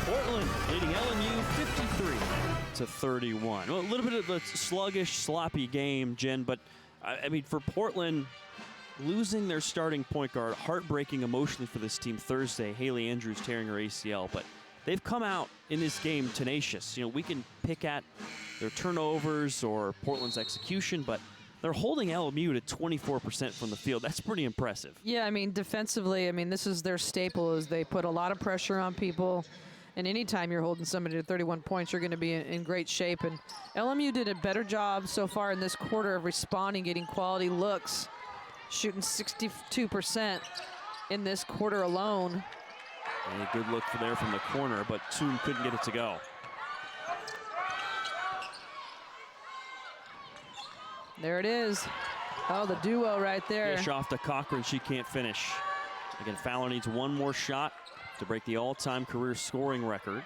Speaker 3: Portland leading LMU 53-31. Well, a little bit of a sluggish, sloppy game, Jen, but I mean, for Portland, losing their starting point guard, heartbreaking emotionally for this team Thursday. Haley Andrews tearing her ACL, but they've come out in this game tenacious. You know, we can pick at their turnovers or Portland's execution, but they're holding LMU to 24% from the field. That's pretty impressive.
Speaker 4: Yeah, I mean, defensively, I mean, this is their staple, is they put a lot of pressure on people. And anytime you're holding somebody to 31 points, you're going to be in great shape. And LMU did a better job so far in this quarter of responding, getting quality looks, shooting 62%. in this quarter alone.
Speaker 3: And a good look there from the corner, but Toon couldn't get it to go.
Speaker 4: There it is. Oh, the duo right there.
Speaker 3: Dish off to Cochran, she can't finish. Again, Fowler needs one more shot to break the all-time career scoring record.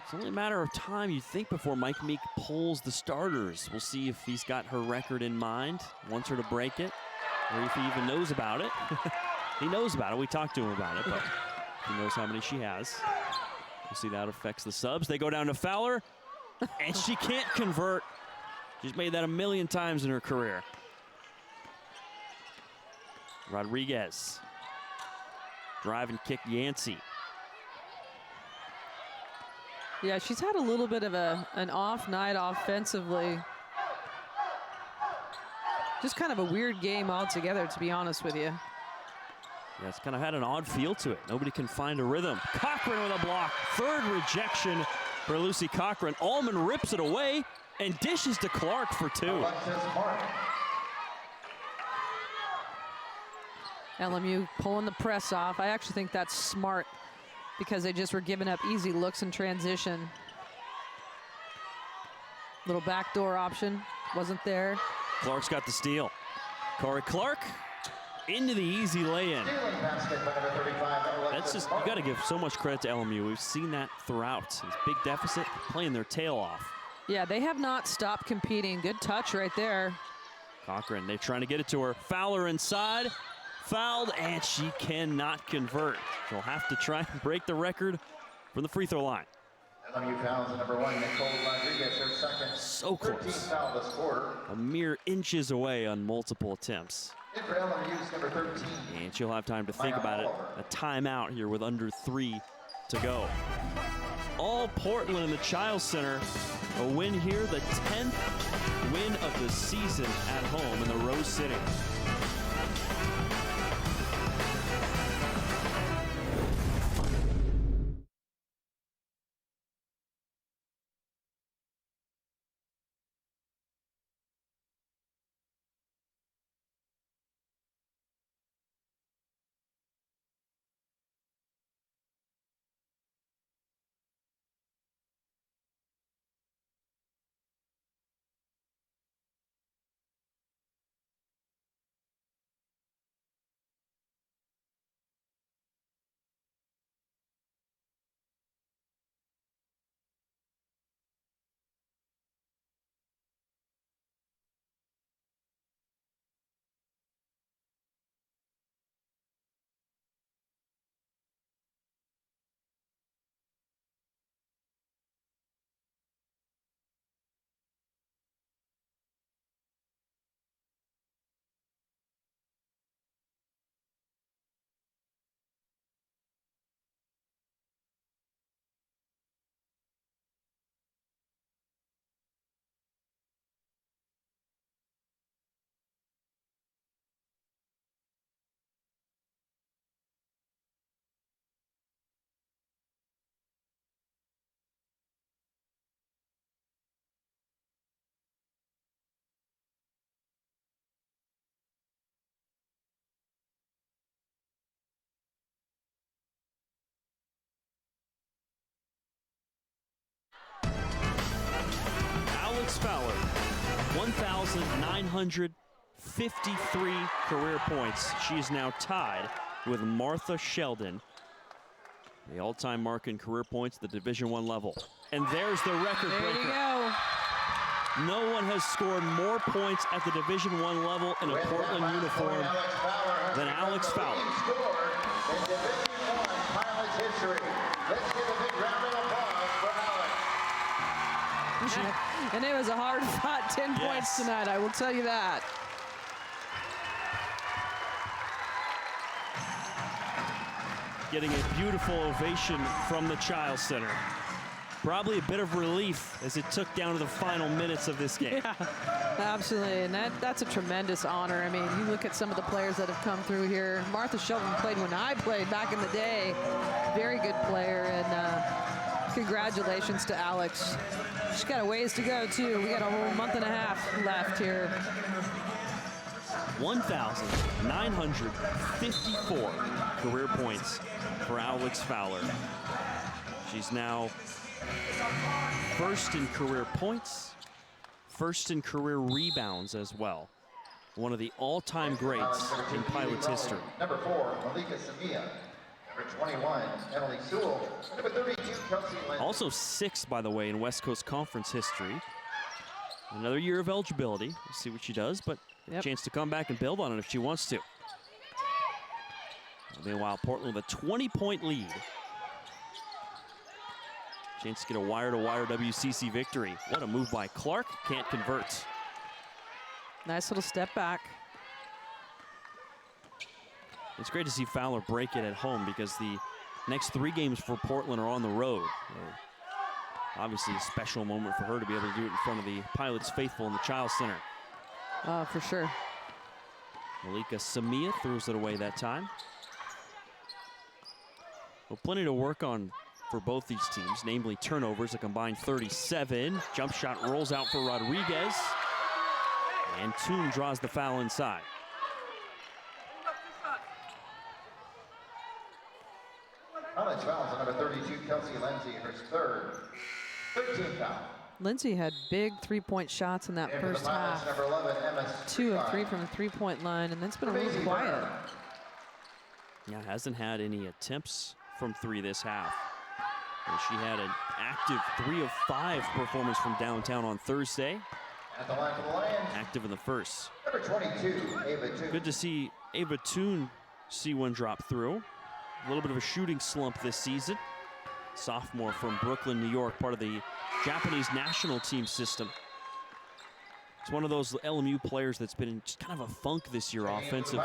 Speaker 3: It's only a matter of time, you'd think, before Mike Meek pulls the starters. We'll see if he's got her record in mind, wants her to break it, or if he even knows about it. He knows about it. We talked to him about it, but he knows how many she has. We'll see that affects the subs. They go down to Fowler, and she can't convert. She's made that 1,000,000 times in her career. Rodriguez. Drive and kick Yancey.
Speaker 4: Yeah, she's had a little bit of an off night offensively. Just kind of a weird game altogether, to be honest with you.
Speaker 3: Yeah, it's kind of had an odd feel to it. Nobody can find a rhythm. Cochran with a block. Third rejection for Lucy Cochran. Allman rips it away and dishes to Clark for 2.
Speaker 4: LMU pulling the press off. I actually think that's smart because they just were giving up easy looks in transition. Little backdoor option, wasn't there.
Speaker 3: Clark's got the steal. Corey Clark into the easy lay-in. That's just, you got to give so much credit to LMU. We've seen that throughout. This big deficit, playing their tail off.
Speaker 4: Yeah, they have not stopped competing. Good touch right there.
Speaker 3: Cochran, they're trying to get it to her. Fowler inside. Fouled, and she cannot convert. She'll have to try and break the record from the free throw line.
Speaker 1: LMU fouls number 1, Nicole Rodriguez, her second.
Speaker 3: So close.
Speaker 1: Foul this quarter.
Speaker 3: A mere inches away on multiple attempts.
Speaker 1: In for LMU's number 13.
Speaker 3: And she'll have time to think about it. A timeout here with under 3 to go. All Portland in the Chiles Center. A win here, the 10th win of the season at home in the Rose City. Fowler, 1,953 career points. She is now tied with Martha Sheldon, the all-time mark in career points at the Division I level. And there's the record breaker.
Speaker 4: There you go.
Speaker 3: No one has scored more points at the Division I level in a Portland uniform than Alex Fowler.
Speaker 1: In Division I Pilots history. Let's give a big round of applause for Alex.
Speaker 4: And it was a hard-fought 10 points tonight, I will tell you that.
Speaker 3: Getting a beautiful ovation from the Chiles Center. Probably a bit of relief as it took down to the final minutes of this game.
Speaker 4: Yeah, absolutely, and that's a tremendous honor. I mean, you look at some of the players that have come through here. Martha Sheldon played when I played back in the day. Very good player, and congratulations to Alex. She's got a ways to go, too. We got a whole month and a half left here.
Speaker 3: 1,954 career points for Alex Fowler. She's now first in career points, first in career rebounds as well. One of the all-time greats in Pilots history.
Speaker 1: Number 4, Malika Samia. Number 21, Emily Sewell. Number 32, Kelsey Lynn.
Speaker 3: Also 6, by the way, in West Coast Conference history. Another year of eligibility. We'll see what she does, but a chance to come back and build on it if she wants to. Meanwhile, Portland with a 20-point lead. Chance to get a wire-to-wire WCC victory. What a move by Clark. Can't convert.
Speaker 4: Nice little step back.
Speaker 3: It's great to see Fowler break it at home because the next 3 games for Portland are on the road. Obviously a special moment for her to be able to do it in front of the Pilots faithful in the Child Center.
Speaker 4: For sure.
Speaker 3: Malika Samia throws it away that time. Well, plenty to work on for both these teams, namely turnovers, a combined 37. Jump shot rolls out for Rodriguez. And Toon draws the foul inside.
Speaker 1: College fouls on number 32, Kelsey Lindsay, her third. 13th foul.
Speaker 4: Lindsay had big 3-point shots in that first half.
Speaker 1: Number 11, Emma
Speaker 4: 2 of 3 from the 3-point line, and then it's been a little quiet.
Speaker 3: Yeah, hasn't had any attempts from 3 this half. And she had an active 3 of 5 performance from downtown on Thursday.
Speaker 1: At the line for the Lions.
Speaker 3: Active in the first.
Speaker 1: Number 22, Ava Toon.
Speaker 3: Good to see Ava Toon see one drop through. A little bit of a shooting slump this season. Sophomore from Brooklyn, New York, part of the Japanese national team system. It's one of those LMU players that's been in just kind of a funk this year offensively.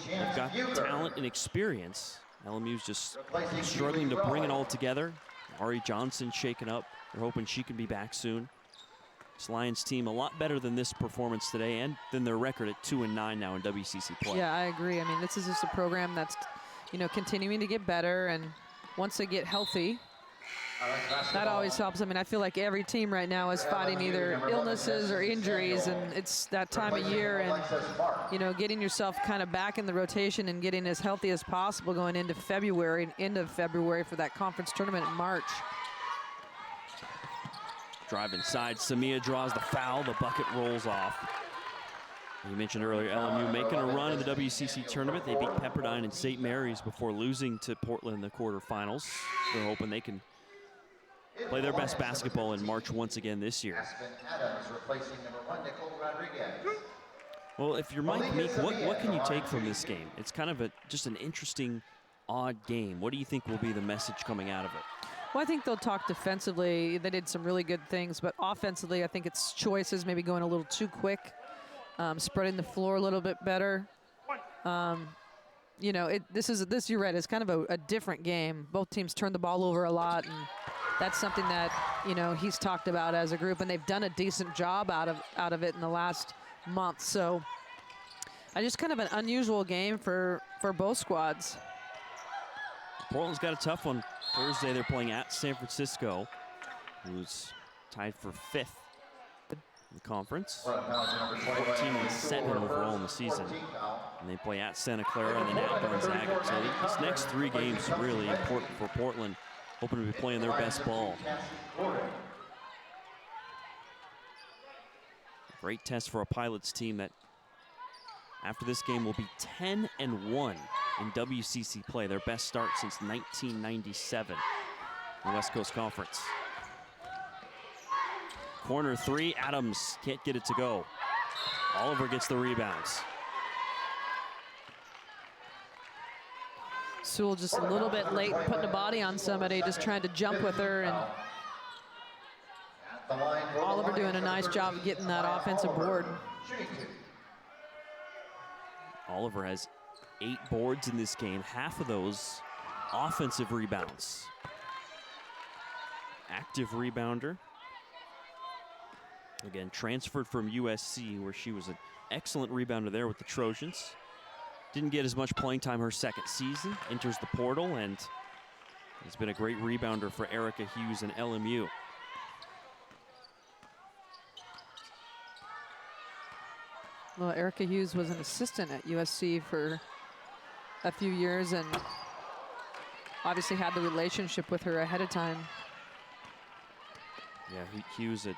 Speaker 3: They've got talent and experience. LMU's just struggling to bring it all together. Ari Johnson shaken up. They're hoping she can be back soon. This Lions team a lot better than this performance today and than their record at 2-9 now in WCC play.
Speaker 4: Yeah, I agree. I mean, this is just a program that's, continuing to get better, and once they get healthy, that always helps. I mean, I feel like every team right now is fighting either illnesses or injuries, and it's that time of year, and, getting yourself kind of back in the rotation and getting as healthy as possible going into February and end of February for that conference tournament in March.
Speaker 3: Drive inside, Samia draws the foul, the bucket rolls off. You mentioned earlier, LMU making a run in the WCC tournament. They beat Pepperdine and St. Mary's before losing to Portland in the quarterfinals. They're hoping they can play their best basketball in March once again this year. Well, if you're Mike Meek, what can you take from this game? It's kind of just an interesting, odd game. What do you think will be the message coming out of it?
Speaker 4: Well, I think they'll talk defensively. They did some really good things, but offensively, I think it's choices, maybe going a little too quick, spreading the floor a little bit better. This you're right, it's kind of a different game. Both teams turn the ball over a lot, and that's something that, he's talked about as a group, and they've done a decent job out of it in the last month. So I just kind of an unusual game for both squads.
Speaker 3: Portland's got a tough one. Thursday, they're playing at San Francisco, who's tied for 5th in the conference. 14-7 overall in the season. And they play at Santa Clara and then at Gonzaga. So this next 3 games are really important for Portland, hoping to be playing their best ball. Great test for a Pilots team that, after this game, will be 10-1 in WCC play, their best start since 1997 in the West Coast Conference. Corner 3, Adams can't get it to go. Oliver gets the rebounds.
Speaker 4: Sewell just a little bit late putting a body on somebody, just trying to jump with her, and Oliver doing a nice job of getting that offensive board.
Speaker 3: Oliver has 8 boards in this game, half of those offensive rebounds. Active rebounder. Again, transferred from USC, where she was an excellent rebounder there with the Trojans. Didn't get as much playing time her second season, enters the portal, and has been a great rebounder for Erica Hughes and LMU.
Speaker 4: Well, Erica Hughes was an assistant at USC for a few years and obviously had the relationship with her ahead of time.
Speaker 3: Yeah, Hughes, a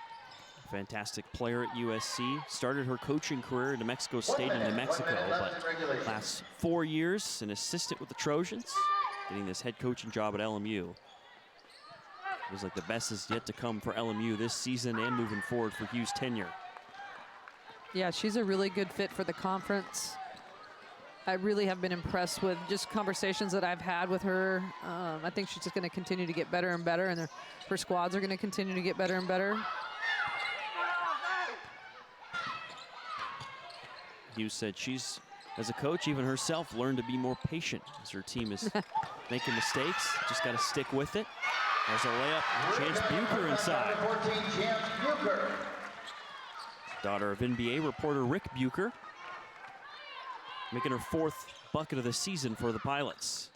Speaker 3: fantastic player at USC. Started her coaching career at New Mexico State in New Mexico, but last 4 years an assistant with the Trojans, getting this head coaching job at LMU. Feels like the best is yet to come for LMU this season and moving forward for Hughes' tenure.
Speaker 4: Yeah, she's a really good fit for the conference. I really have been impressed with just conversations that I've had with her. I think she's just going to continue to get better and better, and her squads are going to continue to get better and better.
Speaker 3: Hughes said she's, as a coach, even herself, learned to be more patient as her team is making mistakes. Just got to stick with it. There's a layup. Chance Bucher inside. Daughter of NBA reporter Rick Bucher, making her 4th bucket of the season for the Pilots.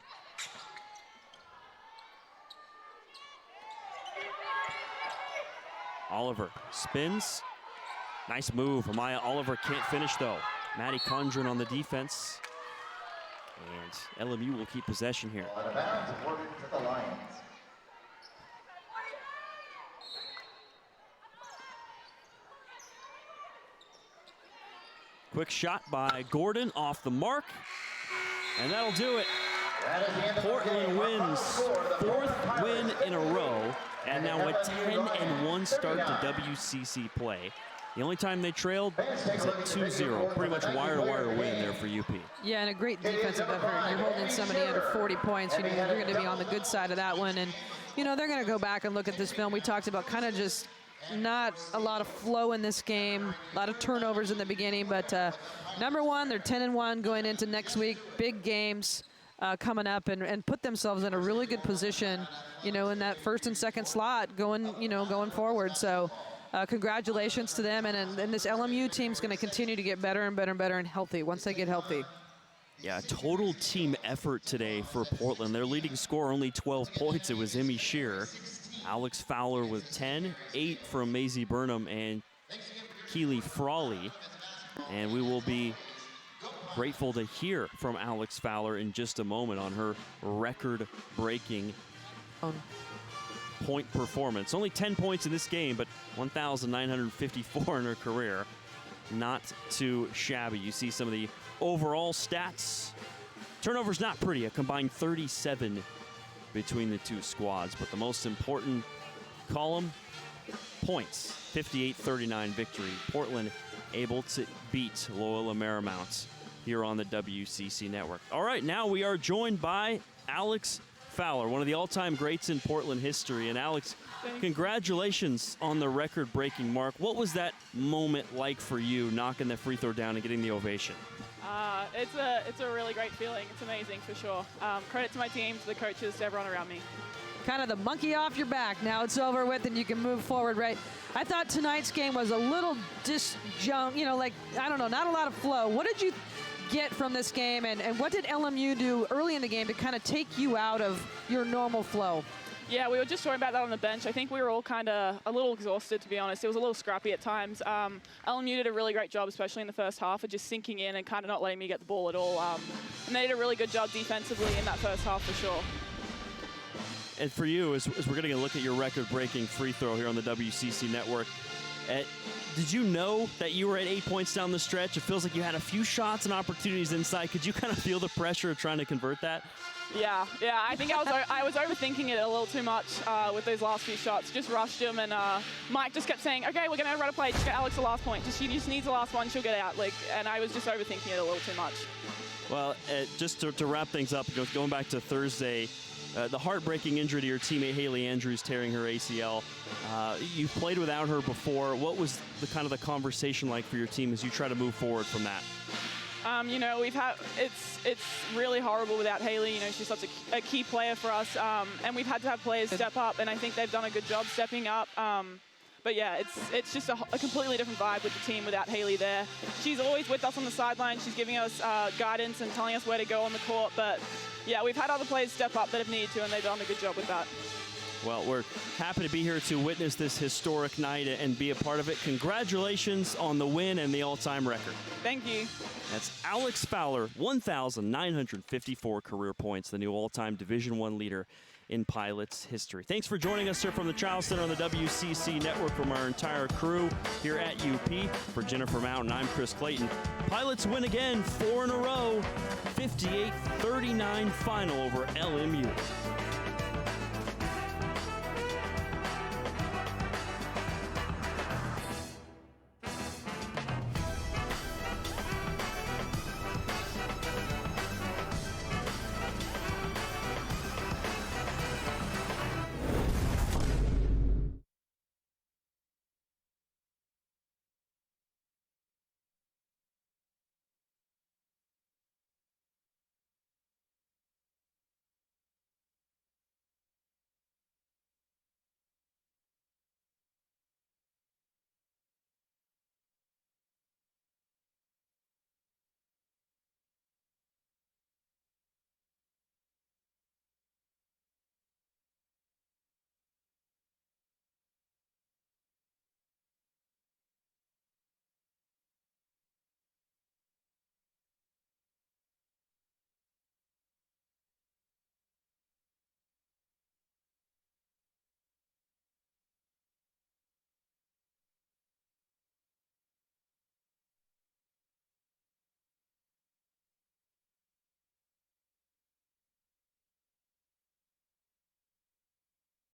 Speaker 3: Oliver spins. Nice move. Amaya Oliver can't finish though. Maddie Condren on the defense. And LMU will keep possession here.
Speaker 1: Out of bounds, awarded to the Lions.
Speaker 3: Quick shot by Gordon off the mark, and that'll do it. Portland wins 4th win in a row, and now a 10-1 start to WCC play. The only time they trailed was at 2-0. Pretty much wire-to-wire win there for UP.
Speaker 4: Yeah, and a great defensive effort. You're holding somebody under 40 points. You know, you're going to be on the good side of that one. And, you know, they're going to go back and look at this film. We talked about kind of just not a lot of flow in this game, a lot of turnovers in the beginning. But number one, they're 10-1 going into next week. Big games coming up, and put themselves in a really good position, you know, in that first and second slot going forward. So congratulations to them. And this LMU team's going to continue to get better and better and better and healthy once they get healthy.
Speaker 3: Yeah, total team effort today for Portland. Their leading scorer only 12 points. It was Emmy Shearer. Alex Fowler with 10, 8 from Maisie Burnham and Keely Frawley. And we will be grateful to hear from Alex Fowler in just a moment on her record-breaking point performance. Only 10 points in this game, but 1,954 in her career. Not too shabby. You see some of the overall stats. Turnovers not pretty, a combined 37 between the two squads, but the most important column, points, 58-39 victory. Portland able to beat Loyola Marymount here on the WCC Network. All right, now we are joined by Alex Fowler, one of the all-time greats in Portland history. And Alex, congratulations on the record-breaking mark. What was that moment like for you, knocking the free throw down and getting the ovation?
Speaker 13: It's a really great feeling. It's amazing for sure. Credit to my team, to the coaches, to everyone around me.
Speaker 4: Kind of the monkey off your back. Now it's over with and you can move forward, right? I thought tonight's game was a little disjunct, you know, like, I don't know, not a lot of flow. What did you get from this game, and what did LMU do early in the game to kind of take you out of your normal flow?
Speaker 13: Yeah, we were just talking about that on the bench. I think we were all kind of a little exhausted, to be honest. It was a little scrappy at times. LMU did a really great job, especially in the first half, of just sinking in and kind of not letting me get the ball at all. And they did a really good job defensively in that first half for sure.
Speaker 3: And for you, as we're going to look at your record-breaking free throw here on the WCC Network, did you know that you were at 8 points down the stretch? It feels like you had a few shots and opportunities inside. Could you kind of feel the pressure of trying to convert that?
Speaker 13: Yeah. I think I was overthinking it a little too much with those last few shots. Just rushed him, and Mike just kept saying, "Okay, we're gonna run a play. Just get Alex the last point. She just needs the last one. She'll get out." And I was just overthinking it a little too much.
Speaker 3: Well, just to wrap things up, going back to Thursday, the heartbreaking injury to your teammate Haley Andrews, tearing her ACL. You've played without her before. What was the conversation like for your team as you try to move forward from that?
Speaker 13: You know, it's really horrible without Haley. You know, she's such a key player for us, and we've had to have players step up, and I think they've done a good job stepping up. But yeah, it's just a completely different vibe with the team without Haley there. She's always with us on the sideline. She's giving us guidance and telling us where to go on the court. But yeah, we've had other players step up that have needed to, and they've done a good job with that.
Speaker 3: Well, we're happy to be here to witness this historic night and be a part of it. Congratulations on the win and the all-time record.
Speaker 13: Thank you.
Speaker 3: That's Alex Fowler, 1,954 career points, the new all-time Division I leader in Pilots history. Thanks for joining us here from the Child Center on the WCC Network. From our entire crew here at UP. For Jennifer Mountain, I'm Chris Clayton. Pilots win again, 4 in a row, 58-39 final over LMU.